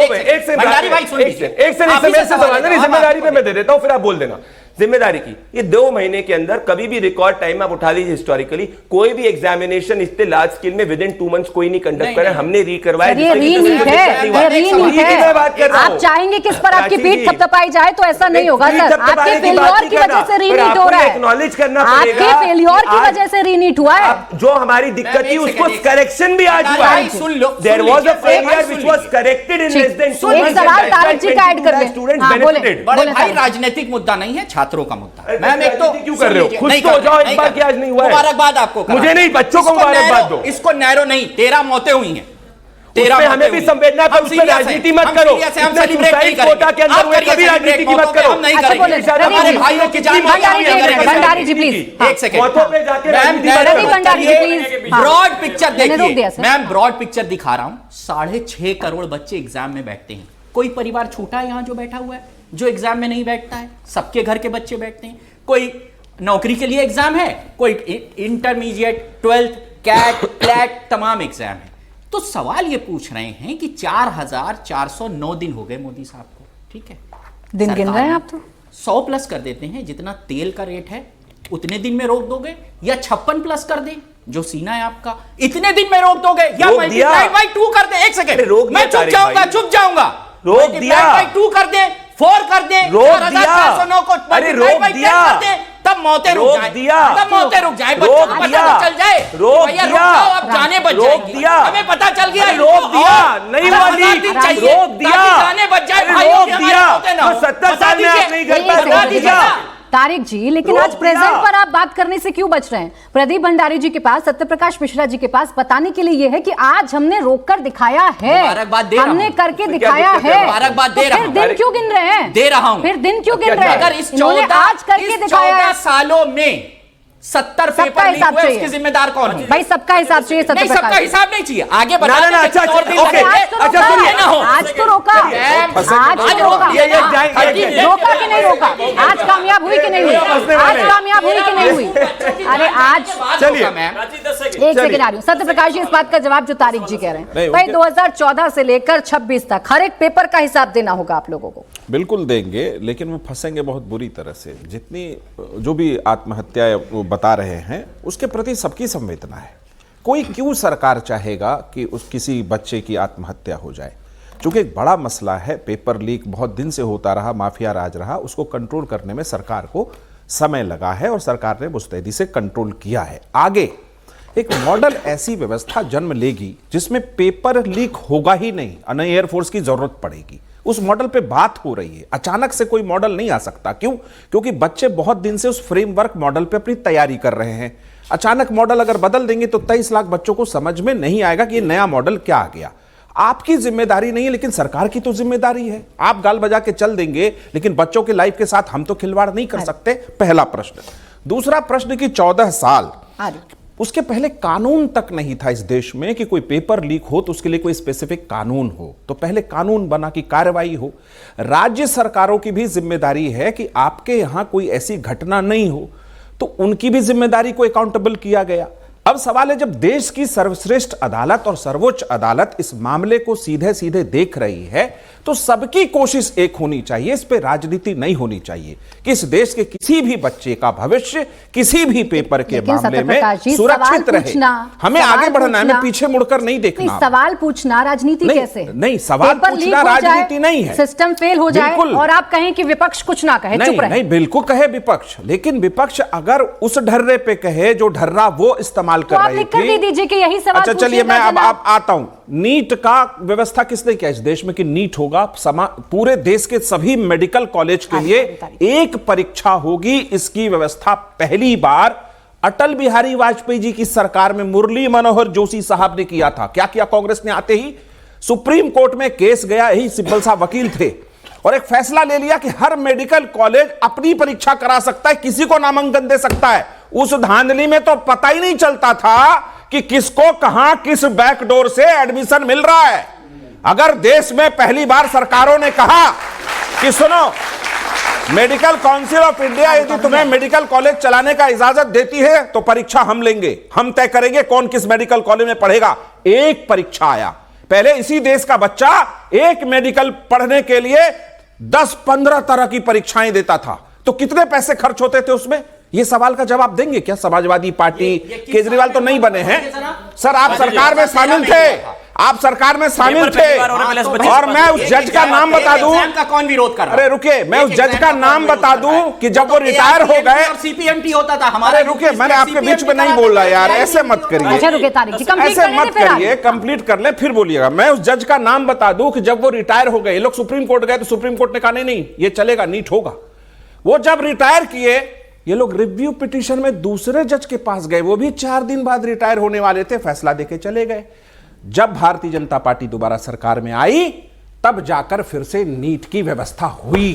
Speaker 4: भंडारी भाई सुन लीजिए,
Speaker 2: एक से सवाल नहीं, जिम्मेदारी पे मैं दे देता हूं, फिर आप बोल देना। जिम्मेदारी की ये 2 महीने के अंदर कभी भी रिकॉर्ड टाइम में आप उठा लीजिए हिस्टोरिकली, कोई भी एग्जामिनेशन इतने लार्ज स्केल में विद इन 2 मंथ्स कोई नहीं कंडक्ट करा, हमने रीकरवाया।
Speaker 1: ये रीनीट है, आप चाहेंगे कि इस पर आपकी पीठ थपथपाई जाए तो ऐसा नहीं होगा सर, आपके फेल्योर की वजह से रीनीट हो रहा है,
Speaker 2: एक्नॉलेज करना
Speaker 1: पड़ेगा, आपके फेल्योर की वजह से रीनीट हुआ है।
Speaker 2: जो हमारी दिक्कत थी उसको करेक्शन भी आज हुआ है।
Speaker 4: सुन लो,
Speaker 2: there was a failure which was corrected in less than 2 months.
Speaker 1: एक सवाल तारिक जी का ऐड कर दें,
Speaker 2: स्टूडेंट्स बेनिफिटेड।
Speaker 4: बड़े भाई राजनीतिक मुद्दा नहीं है, छात्रों का मुद्दा है। मैम एक तो
Speaker 2: क्यों कर रहे हो, खुश तो हो जाओ एक बार कि आज नहीं हुआ है।
Speaker 4: मुबारकबाद आपको,
Speaker 2: मुझे नहीं, बच्चों को मुबारकबाद दो।
Speaker 4: इसको नैरो नहीं, 13 मौतें हुई हैं,
Speaker 2: 13 हमें भी संवेदना है, उसमें राजनीति मत करो।
Speaker 4: हम सेलिब्रेट नहीं करेंगे,
Speaker 2: कोटा के अंदर हुए कभी राजनीति की मत करो।
Speaker 4: हम नहीं करेंगे, हमारे भाइयों की जान।
Speaker 1: भंडारी जी प्लीज,
Speaker 4: एक सेकंड, ब्रॉड पिक्चर देखिए मैम, ब्रॉड पिक्चर दिखा रहा हूं। 6.5 करोड़ बच्चे एग्जाम में बैठते हैं, कोई परिवार छोटा है यहां जो बैठा हुआ है जो एग्जाम में नहीं बैठता है? सबके घर के बच्चे बैठते हैं। कोई नौकरी के लिए एग्जाम है, कोई इंटरमीडिएट, 12th, कैट, क्लैट, तमाम एग्जाम है। तो सवाल ये पूछ रहे हैं कि 4409 दिन हो गए मोदी साहब को, ठीक है,
Speaker 1: दिन गिन रहे हैं आप तो
Speaker 4: 100 प्लस कर देते हैं, जितना तेल का रेट है उतने दिन में रोक दोगे या 56+ कर दे जो सीना है आपका, इतने दिन में रोक दोगे या
Speaker 2: रोक
Speaker 4: मल्टीप्लाई बाय 2 कर दे। एक सेकंड, मैं चुप जाऊंगा
Speaker 2: रोक दिया,
Speaker 4: बाय 2 कर दे, 4 कर दे,
Speaker 2: रोक दिया,
Speaker 4: 4,409 को
Speaker 2: अरे रोक दिया,
Speaker 4: कर दे, तब मौतें रुक जाए, तब मौतें रुक जाए, बच्चों को पता तो चल जाए,
Speaker 2: रोक
Speaker 4: भैया
Speaker 2: दिया,
Speaker 4: रुक जाओ, अब जाने बच जाएंगी, हमें पता चल गया,
Speaker 2: रोक दिया, नहीं वाली, रोक दिया,
Speaker 4: जाने बच जाए,
Speaker 2: रोक दिया, 70 साल में आप नहीं कर पाए, रोक दिया।
Speaker 1: तारिक जी, लेकिन आज प्रेजेंट पर आप बात करने से क्यों बच रहे हैं? प्रदीप भंडारी जी के पास, सत्यप्रकाश मिश्रा जी के पास बताने के लिए यह है कि आज हमने रोककर दिखाया है, हमने करके दिखाया है, फिर दिन क्यों गिन रहे हैं?
Speaker 4: दे रहा हूं,
Speaker 1: फिर दिन क्यों गिन रहे हैं?
Speaker 4: अगर इस
Speaker 1: आज करके दिखाया
Speaker 4: 14 सालों में 70 पेपर लीक हुए, उसके जिम्मेदार कौन है?
Speaker 1: भाई सबका हिसाब चाहिए,
Speaker 4: नहीं, सबका हिसाब नहीं चाहिए, आगे बढ़ा।
Speaker 2: अच्छा,
Speaker 1: आज तो रोका, रोका कि नहीं रोका? आज कामयाब हुई कि नहीं हुई? आज कामयाब हुई कि नहीं हुई? अरे आज
Speaker 2: चलिए
Speaker 1: एक सेकंड आ रही हूँ। सत्यप्रकाश जी, इस बात का जवाब जो तारिक जी कह रहे हैं, भाई 2014 से लेकर 26 तक हर एक पेपर का हिसाब देना होगा आप लोगों को।
Speaker 5: बिल्कुल देंगे, लेकिन वो फंसेंगे बहुत बुरी तरह से। जितनी जो भी आत्महत्या वो बता रहे हैं उसके प्रति सबकी संवेदना है। कोई क्यों सरकार चाहेगा कि उस किसी बच्चे की आत्महत्या हो जाए? क्योंकि एक बड़ा मसला है, पेपर लीक बहुत दिन से होता रहा, माफिया राज रहा, उसको कंट्रोल करने में सरकार को समय लगा है और सरकार ने मुस्तैदी से कंट्रोल किया है। आगे एक मॉडल ऐसी व्यवस्था जन्म लेगी जिसमें पेपर लीक होगा ही नहीं, न एयरफोर्स की जरूरत पड़ेगी। उस मॉडल पे बात हो रही है। अचानक से कोई मॉडल नहीं आ सकता। क्यों? क्योंकि बच्चे बहुत दिन से उस फ्रेमवर्क मॉडल पे अपनी तैयारी कर रहे हैं। अचानक मॉडल अगर बदल देंगे तो 23 लाख बच्चों को समझ में नहीं आएगा कि ये नया मॉडल क्या आ गया। आपकी जिम्मेदारी नहीं है, लेकिन सरकार की तो जिम्मेदारी है। आप गाल बजा के चल देंगे, लेकिन बच्चों के लाइफ के साथ हम तो खिलवाड़ नहीं कर सकते। पहला प्रश्न। दूसरा प्रश्न कि 14 साल उसके पहले कानून तक नहीं था इस देश में कि कोई पेपर लीक हो तो उसके लिए कोई स्पेसिफिक कानून हो। तो पहले कानून बना कि कार्रवाई हो। राज्य सरकारों की भी जिम्मेदारी है कि आपके यहां कोई ऐसी घटना नहीं हो, तो उनकी भी जिम्मेदारी को अकाउंटेबल किया गया। अब सवाल है, जब देश की सर्वश्रेष्ठ अदालत और सर्वोच्च अदालत इस मामले को सीधे सीधे देख रही है, तो सबकी कोशिश एक होनी चाहिए, इस पे राजनीति नहीं होनी चाहिए कि इस देश के किसी भी बच्चे का भविष्य किसी भी पेपर के मामले में सुरक्षित रहे। हमें आगे बढ़ना है, हमें पीछे मुड़कर नहीं देखना।
Speaker 1: सवाल पूछना राजनीति कैसे?
Speaker 5: नहीं, सवाल पूछना राजनीति नहीं है।
Speaker 1: सिस्टम फेल हो जाए और आप कहें कि विपक्ष कुछ ना कहे, चुप रहे। नहीं, बिल्कुल
Speaker 5: कहे विपक्ष, लेकिन विपक्ष अगर उस ढर्रे पे कहे जो ढर्रा वो इस्तेमाल कर रही थी।
Speaker 1: दीजिए कि यही सवाल।
Speaker 5: अच्छा चलिए, मैं अब आता हूं। नीट का व्यवस्था किसने किया इस देश में कि नीट होगा? पूरे देश के सभी मेडिकल कॉलेज के लिए एक परीक्षा होगी। इसकी व्यवस्था पहली बार अटल बिहारी वाजपेयी जी की सरकार में मुरली मनोहर जोशी साहब ने किया था। क्या किया कांग्रेस ने? आते ही सुप्रीम कोर्ट में केस गया, यही सिब्बल साहब वकील थे, और एक फैसला ले लिया कि हर मेडिकल कॉलेज अपनी परीक्षा करा सकता है, किसी को नामांकन दे सकता है। उस धांधली में तो पता ही नहीं चलता था कि किसको कहां किस बैकडोर से एडमिशन मिल रहा है। अगर देश में पहली बार सरकारों ने कहा कि सुनो, मेडिकल काउंसिल ऑफ इंडिया यदि तुम्हें मेडिकल कॉलेज चलाने का इजाजत देती है तो परीक्षा हम लेंगे, हम तय करेंगे कौन किस मेडिकल कॉलेज में पढ़ेगा। एक परीक्षा आया। पहले इसी देश का बच्चा एक मेडिकल पढ़ने के लिए 10-15 तरह की परीक्षाएं देता था, तो कितने पैसे खर्च होते थे उसमें? ये सवाल का जवाब देंगे क्या? समाजवादी पार्टी, केजरीवाल तो नहीं बने हैं सर, आप सरकार में शामिल थे, आप सरकार में शामिल थे। और मैं उस जज का नाम बता दूं,
Speaker 4: का कौन विरोध कर रहा?
Speaker 5: अरे रुके, मैं उस जज का नाम बता दूं कि जब वो रिटायर हो गए,
Speaker 4: सीपीएमटी होता था हमारे।
Speaker 5: रुके, मैंने आपके बीच में नहीं बोल रहा यार, ऐसे मत करिए, ऐसे मत करिए, कंप्लीट कर ले फिर बोलिएगा। मैं उस जज का नाम बता दूं कि जब वो रिटायर हो गए, लोग सुप्रीम कोर्ट गए तो सुप्रीम कोर्ट ने कहा नहीं ये चलेगा, नीट होगा। वो जब रिटायर किए, ये लोग रिव्यू पिटीशन में दूसरे जज के पास गए, वो भी 4 दिन बाद रिटायर होने वाले थे, फैसला देके चले गए। जब भारतीय जनता पार्टी दोबारा सरकार में आई, तब जाकर फिर से नीट की व्यवस्था हुई।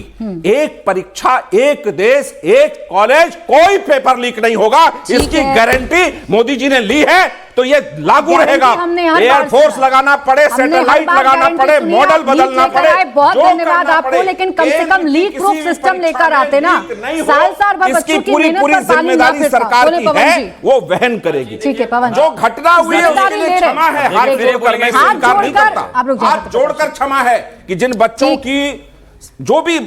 Speaker 5: एक परीक्षा, एक देश, एक कॉलेज, कोई पेपर लीक नहीं होगा, इसकी गारंटी मोदी जी ने ली है, तो ये लागू रहेगा। एयरफोर्स लगाना पड़े, सैटेलाइट लगाना पड़े, मॉडल बदलना पड़े,
Speaker 1: बहुत धन्यवाद आपको, लेकिन कम से कम लीक प्रूफ सिस्टम लेकर आते ना। साल भर
Speaker 5: इसकी पूरी जिम्मेदारी सरकार की है, वो वहन करेगी।
Speaker 1: ठीक है पवन,
Speaker 5: जो घटना हुई है उसके लिए क्षमा है, हाथ जोड़कर मैं स्वीकार नहीं करता, हाथ जोड़कर क्षमा है कि जिन बच्चों की जो भी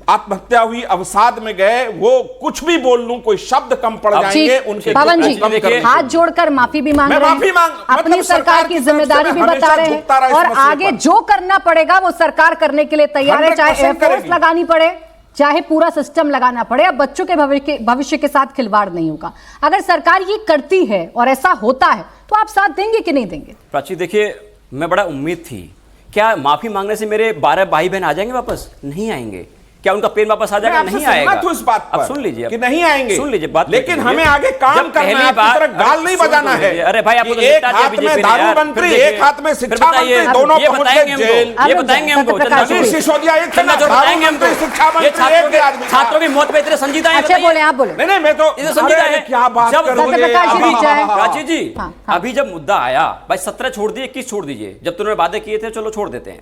Speaker 5: आत्महत्या हुई, अवसाद में गए, वो कुछ भी बोल लूं, कोई शब्द कम पड़ जाएंगे उनके।
Speaker 1: पवन जी
Speaker 5: कम कर दीजिए।
Speaker 1: हाथ जोड़कर माफी भी मांग
Speaker 5: मैं
Speaker 1: रहे
Speaker 5: माफी
Speaker 1: हैं,
Speaker 5: मांग
Speaker 1: अपनी
Speaker 5: मतलब
Speaker 1: सरकार की जिम्मेदारी भी बता रहे हैं, और आगे जो करना पड़ेगा वो सरकार करने के लिए तैयार है, चाहे एयरफोर्स लगानी पड़े, चाहे पूरा सिस्टम लगाना पड़े। अब बच्चों के भविष्य के साथ खिलवाड़ नहीं होगा। अगर सरकार ये करती है और ऐसा होता है तो आप साथ देंगे कि नहीं देंगे?
Speaker 3: प्राची देखिए, मैं बड़ा उम्मीद थी, क्या माफी मांगने से मेरे 12 भाई बहन आ जाएंगे वापस? नहीं आएंगे। क्या उनका पेन वापस आ जाएगा? नहीं आएगा।
Speaker 5: इस बात पर
Speaker 3: अब सुन लीजिए
Speaker 5: कि नहीं आएंगे,
Speaker 3: सुन लीजिए बात,
Speaker 5: लेकिन हमें आगे काम करना है, आपकी तरह गाल नहीं बजाना है।
Speaker 3: अरे भाई, आपको
Speaker 5: एक हाथ में दारू मंत्री, एक हाथ में शिक्षा मंत्री, दोनों पहुंच गए जेल।
Speaker 3: ये बताएंगे हमको,
Speaker 5: सिसोदिया एक
Speaker 3: बताएंगे हमको,
Speaker 5: शिक्षा मंत्री,
Speaker 3: छात्रों की मौत पे इतने संजीदा है।
Speaker 1: अच्छा बोले, आप बोले।
Speaker 5: नहीं, मैं तो
Speaker 3: संजीदा है।
Speaker 5: क्या बात कर रहे
Speaker 1: हैं
Speaker 3: प्राची जी, अभी जब मुद्दा आया, भाई 17 छोड़ दिए, 21 छोड़ दीजिए, जब तुमने वादे किए थे चलो छोड़ देते हैं।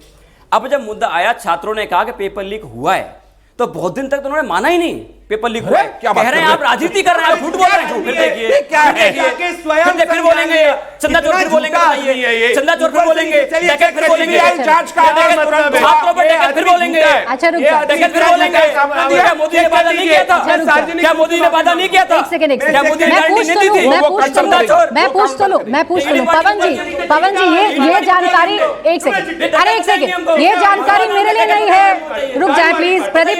Speaker 3: अब जब मुद्दा आया, छात्रों ने कहा कि पेपर लीक हुआ है, तो बहुत दिन तक तो उन्होंने माना ही नहीं पेपर लीक हुआ है।
Speaker 5: क्या
Speaker 3: कह रहे हैं आप राजनीति कर रहे हैं, झूठ बोल रहे हैं। फिर देखिए
Speaker 5: क्या है,
Speaker 3: फिर बोलेंगे चंदा चोर, फिर बोलेंगे चंदा चोर, फिर बोलेंगे डकैत, फिर बोलेंगे छात्रों पर डकैत, फिर बोलेंगे
Speaker 1: अच्छा रुक जाओ,
Speaker 3: डकैत, फिर बोलेंगे क्या मोदी ने वादा नहीं किया था? क्या मोदी ने वादा नहीं किया था?
Speaker 1: एक सेकंड
Speaker 3: क्या मोदी ने गारंटी नहीं दी थी?
Speaker 1: मैं पूछ तो लूं पवन जी ये जानकारी, एक सेकंड, अरे एक सेकंड, ये जानकारी मेरे लिए नहीं है, रुक जाए प्लीज। प्रदीप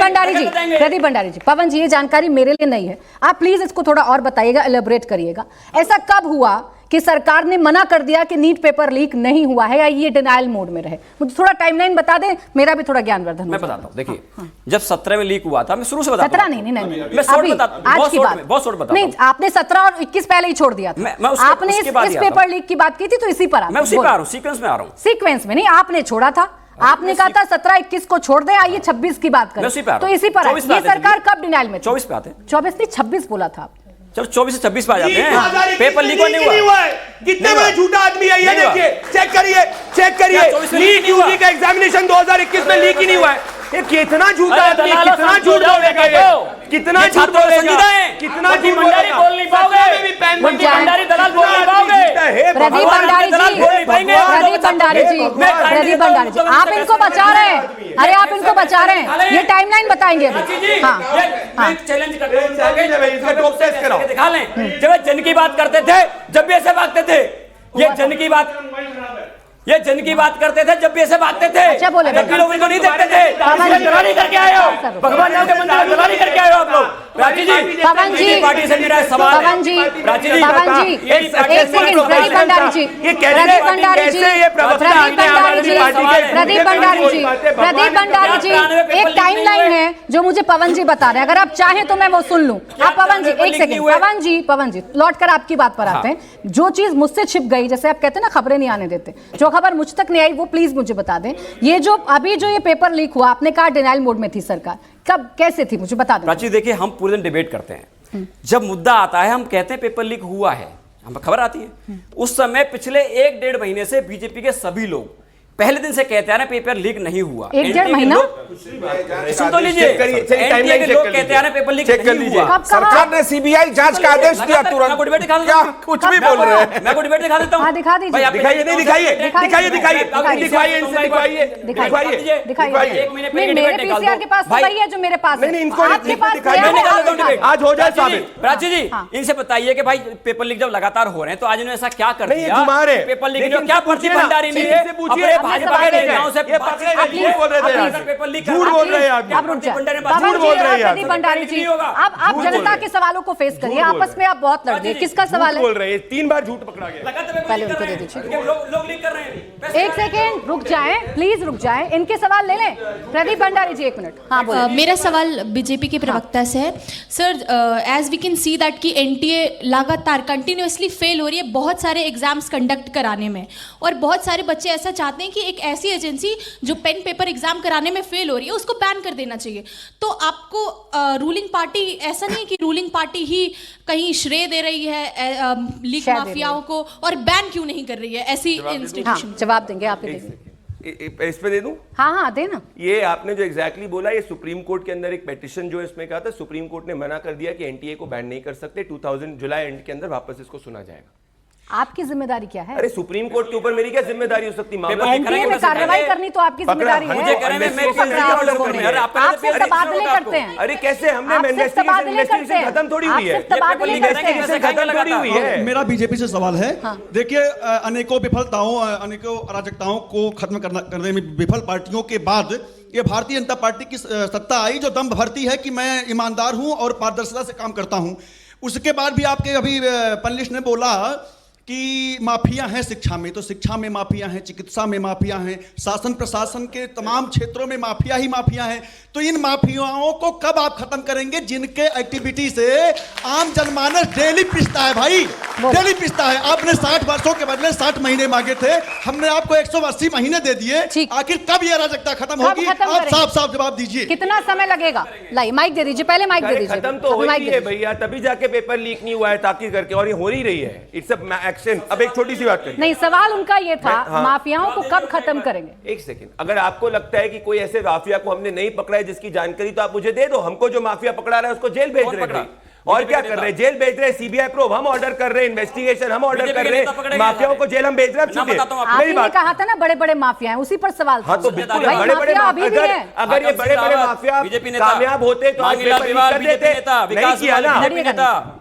Speaker 1: भंडारी जी, पवन जी ये जानकारी मेरे लिए नहीं है, आप प्लीज इसको थोड़ा और बताइएगा, एलेबोरेट करिएगा। ऐसा कब हुआ कि सरकार ने मना कर दिया कि नीट पेपर लीक नहीं हुआ है, या ये डिनायल मोड में रहे? मुझे थोड़ा टाइमलाइन बता दें, मेरा भी थोड़ा ज्ञानवर्धन हो।
Speaker 3: मैं बताता हूं, देखिए जब 17 में लीक हुआ था, मैं शुरू से बताता
Speaker 1: 17 नहीं,
Speaker 3: मैं शॉर्ट बताता हूं,
Speaker 1: आज की बात
Speaker 3: बहुत शॉर्ट बताता
Speaker 1: नहीं, आपने 17 और 21 पहले ही छोड़ दिया था। आपने इस पेपर लीक की बात की थी, तो इसी पर
Speaker 3: मैं उसी पे आ रहा हूं, सीक्वेंस में आ रहा हूं।
Speaker 1: सीक्वेंस में नहीं, आपने छोड़ा था, आपने कहा था 17-21 को छोड़ दे, आइए 26 की बात करें, तो इसी पर ये सरकार कब डिनाइल में?
Speaker 3: 24 पे आते हैं।
Speaker 1: 24 नहीं, 26 बोला था।
Speaker 3: चलो 24 से 26 पे आ जाते हैं। पेपर लीक नहीं हुआ है।
Speaker 6: कितने बड़े झूठा आदमी है ये, देखिए, चेक करिए नीट यूजी का एग्जामिनेशन 2021 में लीक ही नहीं हुआ है। ये कितना झूठा आदमी, कितना झूठ बोलेगा ये, कितना झूठ बोलेगा, कितना झूठ
Speaker 3: भंडारी बोल नहीं पाओगे, भंडारी दलाल बोल नहीं पाओगे।
Speaker 1: प्रदीप भंडारी जी, आप इनको बचा रहे हैं, अरे आप इनको बचा रहे हैं, ये टाइमलाइन बताएंगे अभी। हाँ,
Speaker 3: चैलेंज दिखा लें, जब जन की बात करते थे, जब भी ऐसे भागते थे, ये जन की बात करते थे, जब भी ऐसे भागते थे।
Speaker 1: अच्छा बोले,
Speaker 3: लोग इनको नहीं देखते थे, दलाली करके आए हो, भगवान राम के मंदिर में दलाली करके आए हो आप लोग। प्राची जी,
Speaker 1: पवन जी,
Speaker 3: पार्टी से मेरा सवाल है।
Speaker 1: पवन जी, एक सेकंड, प्रदीप भंडारी जी, एक टाइमलाइन है जो मुझे पवन जी बता रहे हैं, अगर आप चाहें तो मैं वो सुन लूं। आप पवन जी, एक सेकंड, पवन जी लौट कर आपकी बात पर आते हैं। जो चीज मुझसे छिप गई, जैसे आप कहते हैं ना खबरें नहीं आने देते, जो खबर मुझ तक नहीं आई वो प्लीज मुझे बता दें। ये जो अभी जो ये पेपर लीक हुआ, आपने कहा डिनाइल मोड में थी सरकार, कब कैसे थी, मुझे बता दें।
Speaker 3: प्राची देखिए, हम पूरे दिन डिबेट करते हैं, जब मुद्दा आता है हम कहते हैं पेपर लीक हुआ है, हमें खबर आती है। उस समय पिछले 1-1.5 महीने से बीजेपी के सभी लोग पहले दिन से कहते आ रहे पेपर लीक नहीं हुआ।
Speaker 1: 1-1.5 महीना
Speaker 3: सुन तो लीजिए, एनडीए के लोग कहते आ रहे पेपर लीक नहीं हुआ।
Speaker 5: सरकार ने सीबीआई जांच का आदेश दिया तुरंत। क्या कुछ भी बोल रहे हैं?
Speaker 3: मैं को डिबेट दिखा देता हूं।
Speaker 1: हाँ दिखा दीजिए,
Speaker 6: दिखाइए, नहीं दिखाइए,
Speaker 1: मेरे पीसीआर के पास तो वही है जो मेरे पास है, आपके पास
Speaker 6: आज हो जाए साबित।
Speaker 3: प्राची जी, इनसे बताइए कि भाई पेपर लीक जब लगातार हो रहे हैं तो आज इन्होंने ऐसा क्या कर दिया? पेपर लीक जो क्या प्रदीप भंडारी ने अपने भाजपा के नेताओं से
Speaker 6: झूठ बोल रहे हैं आप,
Speaker 1: प्रदीप भंडारी जी, अब आप जनता के सवालों को फेस करिए, आपस में आप बहुत लड़ रहे हैं। किसका सवाल है?
Speaker 6: बोल रहे हैं, 3 बार झूठ पकड़ा गया।
Speaker 1: पहले उनको दे दीजिए।
Speaker 3: लोग लीक कर रहे हैं।
Speaker 1: एक सेकेंड रुक जाएं, प्लीज रुक जाएं, इनके सवाल ले लें। प्रदीप भंडारी जी 1 मिनट। हाँ बोलिए।
Speaker 7: मेरा सवाल बीजेपी के प्रवक्ता से है। Sir, as we can see that कि एनटीए लगातार कंटिन्यूअसली फेल हो रही है बहुत सारे एग्जाम्स कंडक्ट कराने में, और बहुत सारे बच्चे ऐसा चाहते हैं कि एक ऐसी एजेंसी जो पेन पेपर एग्जाम कराने में फेल हो रही है उसको बैन कर देना चाहिए। तो आपको रूलिंग पार्टी, ऐसा नहीं है कि रूलिंग पार्टी ही कहीं श्रेय दे रही है लीक माफियाओं को, और बैन क्यों नहीं कर रही है ऐसी इंस्टीट्यूशन?
Speaker 1: जवाब देंगे आप,
Speaker 2: इस पे दे दूं?
Speaker 1: हाँ देना।
Speaker 2: ये आपने जो एग्जैक्टली बोला, ये सुप्रीम कोर्ट के अंदर एक पेटिशन जो इसमें कहा था, सुप्रीम कोर्ट ने मना कर दिया कि एनटीए को बैन नहीं कर सकते, 2000 जुलाई एंड के अंदर वापस इसको सुना जाएगा।
Speaker 1: आपकी जिम्मेदारी क्या है?
Speaker 2: अरे सुप्रीम कोर्ट के ऊपर मेरी क्या जिम्मेदारी हो सकती? मामला
Speaker 1: एनटीए में कार्रवाई करनी तो आपकी जिम्मेदारी है।
Speaker 3: मुझे कह रहे हैं
Speaker 1: आपसे तबादले करते हैं।
Speaker 2: अरे कैसे? हमने इन्वेस्टिगेशन खत्म थोड़ी हुई है, खत्म थोड़ी हुई है।
Speaker 8: मेरा बीजेपी से सवाल है, देखिए अनेकों विफलताओं, अनेकों अराजकताओं को खत्म करने में विफल पार्टियों के बाद ये भारतीय जनता पार्टी की सत्ता आई, जो दम भरती है कि मैं ईमानदार हूं और पारदर्शिता से काम करता हूं। उसके बाद भी आपके अभी पैनलिस्ट ने बोला कि माफिया हैं शिक्षा में, तो शिक्षा में माफिया हैं, चिकित्सा में माफिया हैं, शासन प्रशासन के तमाम क्षेत्रों में माफिया ही माफिया हैं। तो इन माफियाओं को कब आप खत्म करेंगे जिनके एक्टिविटी से आम जनमानस डेली पिसता है? भाई डेली पिसता है। आपने 60 वर्षों के बदले 60 महीने मांगे थे, हमने आपको 180 महीने दे दिए। आखिर कब यह अराजकता खत्म होगी? आप साफ साफ जवाब दीजिए।
Speaker 1: कितना समय लगेगा? लाई माइक दे दीजिए, पहले माइक दे दीजिए।
Speaker 2: खत्म तो हो ही है भैया, तभी जाके पेपर लीक नहीं हुआ है ताकि करके, और ये हो ही रही है। It's action. अब एक छोटी सी बात करिए।
Speaker 1: नहीं, सवाल उनका ये था, माफियाओं को कब खत्म करेंगे?
Speaker 2: एक सेकंड, अगर आपको लगता है कि कोई ऐसे माफिया को हमने नहीं पकड़ा है जिसकी जानकारी, तो आप मुझे दे दो। हमको जो माफिया पकड़ा रहा है उसको जेल भेज रहे हैं, और क्या कर रहे हैं? जेल भेज रहे हैं। सीबीआई प्रोब हम ऑर्डर कर रहे हैं, इन्वेस्टिगेशन हम ऑर्डर कर रहे हैं, माफियाओं को जेल हम भेज रहे हैं।
Speaker 1: आपने कहा था ना बड़े बड़े माफिया हैं, उसी पर सवाल था।
Speaker 2: हाँ तो बिल्कुल,
Speaker 1: भाई,
Speaker 2: बड़े बड़े
Speaker 1: माफिया अभी भी हैं।
Speaker 2: अगर ये बड़े बड़े माफिया कामयाब होते तो
Speaker 3: बीजेपी नेता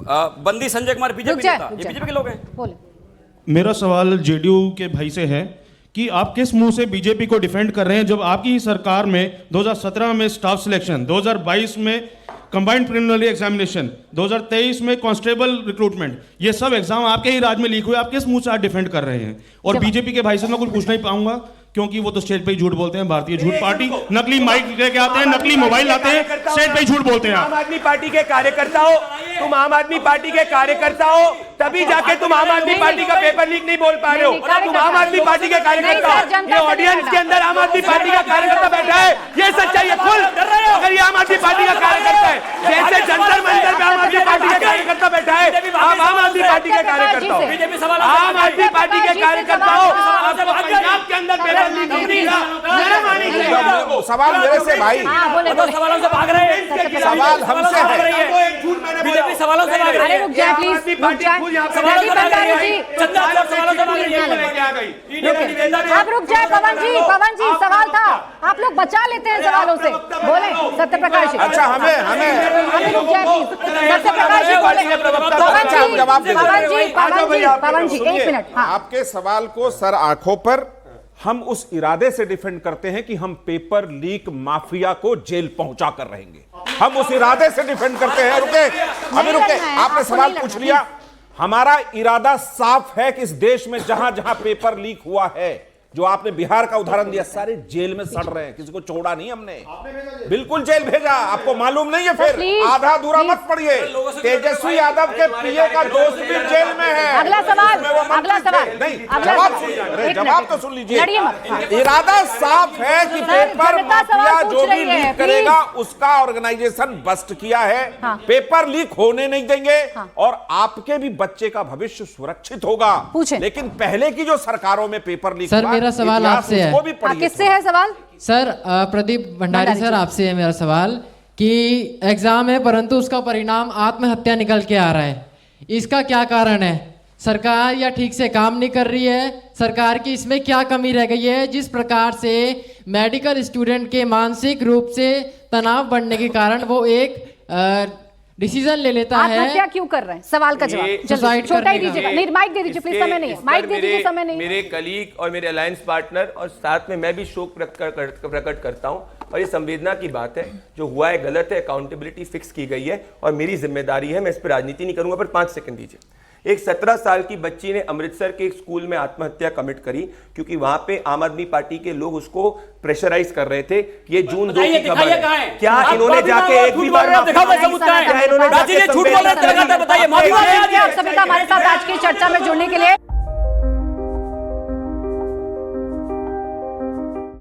Speaker 3: बंदी संजय कुमार बीजेपी नेता, ये बीजेपी के लोग हैं।
Speaker 1: बोले।
Speaker 9: मेरा सवाल जेडीयू के भाई से है कि आप किस मुंह से बीजेपी को डिफेंड कर रहे हैं जब आपकी ही सरकार में 2017 में स्टाफ सिलेक्शन, 2022 में कंबाइंड प्रिलिमिनरी एग्जामिनेशन, 2023 में कांस्टेबल रिक्रूटमेंट, ये सब एग्जाम आपके ही राज में लीक हुए। आप किस मुंह से आज डिफेंड कर रहे हैं? और बीजेपी के भाई से मैं कुछ पूछना ही पाऊंगा, क्योंकि वो तो स्टेज पे ही झूठ बोलते हैं। भारतीय झूठ पार्टी नकली माइक लेके आते हैं, नकली मोबाइल लाते हैं, स्टेज पे ही झूठ बोलते हैं।
Speaker 2: आम आदमी पार्टी के कार्यकर्ता हो तुम, आम आदमी पार्टी के कार्यकर्ता हो, तभी जाके तुम आम आदमी पार्टी का पेपर लीक नहीं बोल पा रहे हो। तुम आम आदमी पार्टी के कार्यकर्ता हो। ये ऑडियंस के अंदर आम आदमी पार्टी का कार्यकर्ता बैठा है, ये सच्चाई है। फुल अगर ये आम आदमी पार्टी का कार्यकर्ता है, जैसे जंतर मंतर पे आम आदमी पार्टी का कार्यकर्ता बैठा है, आप आम आदमी पार्टी के कार्यकर्ता हो, आम आदमी पार्टी के कार्यकर्ता हो। पंजाब के अंदर पेपर लीक नहीं हुआ,
Speaker 5: सवाल मेरे से भाई,
Speaker 3: सवालों से भाग रहे हैं,
Speaker 5: सवाल हमसे है।
Speaker 3: बीजेपी सवालों से भाग रही है।
Speaker 1: रुक जाए प्लीज, रुक जाए। रवि भंडारी जी, आप रुक जाए। पवन जी सवाल था, आप लोग बचा लेते हैं सवालों से। बोले सत्यप्रकाश जी।
Speaker 5: अच्छा, हमें
Speaker 1: रुक जाए प्लीज। सत्यप्रकाश जी बोले। पवन जी 1 मिनट।
Speaker 5: आपके सवाल को सर आंखों पर हम उस इरादे से डिफेंड करते हैं कि हम पेपर लीक माफिया को जेल पहुंचा कर रहेंगे। हम उस इरादे से डिफेंड करते हैं। रुके, अभी रुके, आपने सवाल पूछ लिया। हमारा इरादा साफ है कि इस देश में जहां जहां पेपर लीक हुआ है, जो आपने बिहार का उदाहरण दिया, सारे जेल में सड़ रहे हैं, किसी को छोड़ा नहीं हमने, बिल्कुल जेल भेजा। आपको मालूम नहीं है? फिर आधा अधूरा मत पढ़िए। तेजस्वी यादव के पीए का दोस्त भी जेल में है।
Speaker 1: अगला सवाल
Speaker 5: नहीं, जवाब तो सुन लीजिए। इरादा साफ है कि पेपर माफिया जो भी लीक करेगा उसका ऑर्गेनाइजेशन बस्ट किया है। पेपर लीक होने नहीं देंगे और आपके भी बच्चे का भविष्य सुरक्षित होगा। लेकिन पहले की जो सरकारों में पेपर लीक,
Speaker 10: मेरा सवाल आपसे है।
Speaker 1: किससे है सवाल?
Speaker 10: सर प्रदीप भंडारी सर, आपसे है मेरा सवाल कि एग्जाम है परंतु उसका परिणाम आत्महत्या निकल के आ रहा है, इसका क्या कारण है? सरकार या ठीक से काम नहीं कर रही है? सरकार की इसमें क्या कमी रह गई है जिस प्रकार से मेडिकल स्टूडेंट के मानसिक रूप से तनाव बढ़ने के कारण वो एक डिसीजन ले लेता है?
Speaker 1: आत्महत्या क्यों कर रहे हैं? सवाल का जवाब
Speaker 10: सुसाइड
Speaker 1: छोटा ही दीजिएगा। नहीं, माइक दे दीजिए प्लीज, समय नहीं है। माइक दे दीजिए, समय नहीं है।
Speaker 2: मेरे कलीग और मेरे अलायंस पार्टनर और साथ में मैं भी शोक प्रकट करता हूं, और ये संवेदना की बात है। जो हुआ है गलत है, अकाउंटेबिलिटी फिक्स की गई है और मेरी जिम्मेदारी है। मैं इस पर राजनीति नहीं करूंगा, पर 5 सेकंड दीजिए। एक 17 साल की बच्ची ने अमृतसर के एक स्कूल में आत्महत्या कमिट करी, क्योंकि वहां पे आम आदमी पार्टी के लोग उसको प्रेशराइज कर रहे थे। ये जून 2 की खबर है। क्या इन्होंने जाके एक भी बार
Speaker 1: आप सभी का हमारे साथ आज की चर्चा में जुड़ने के लिए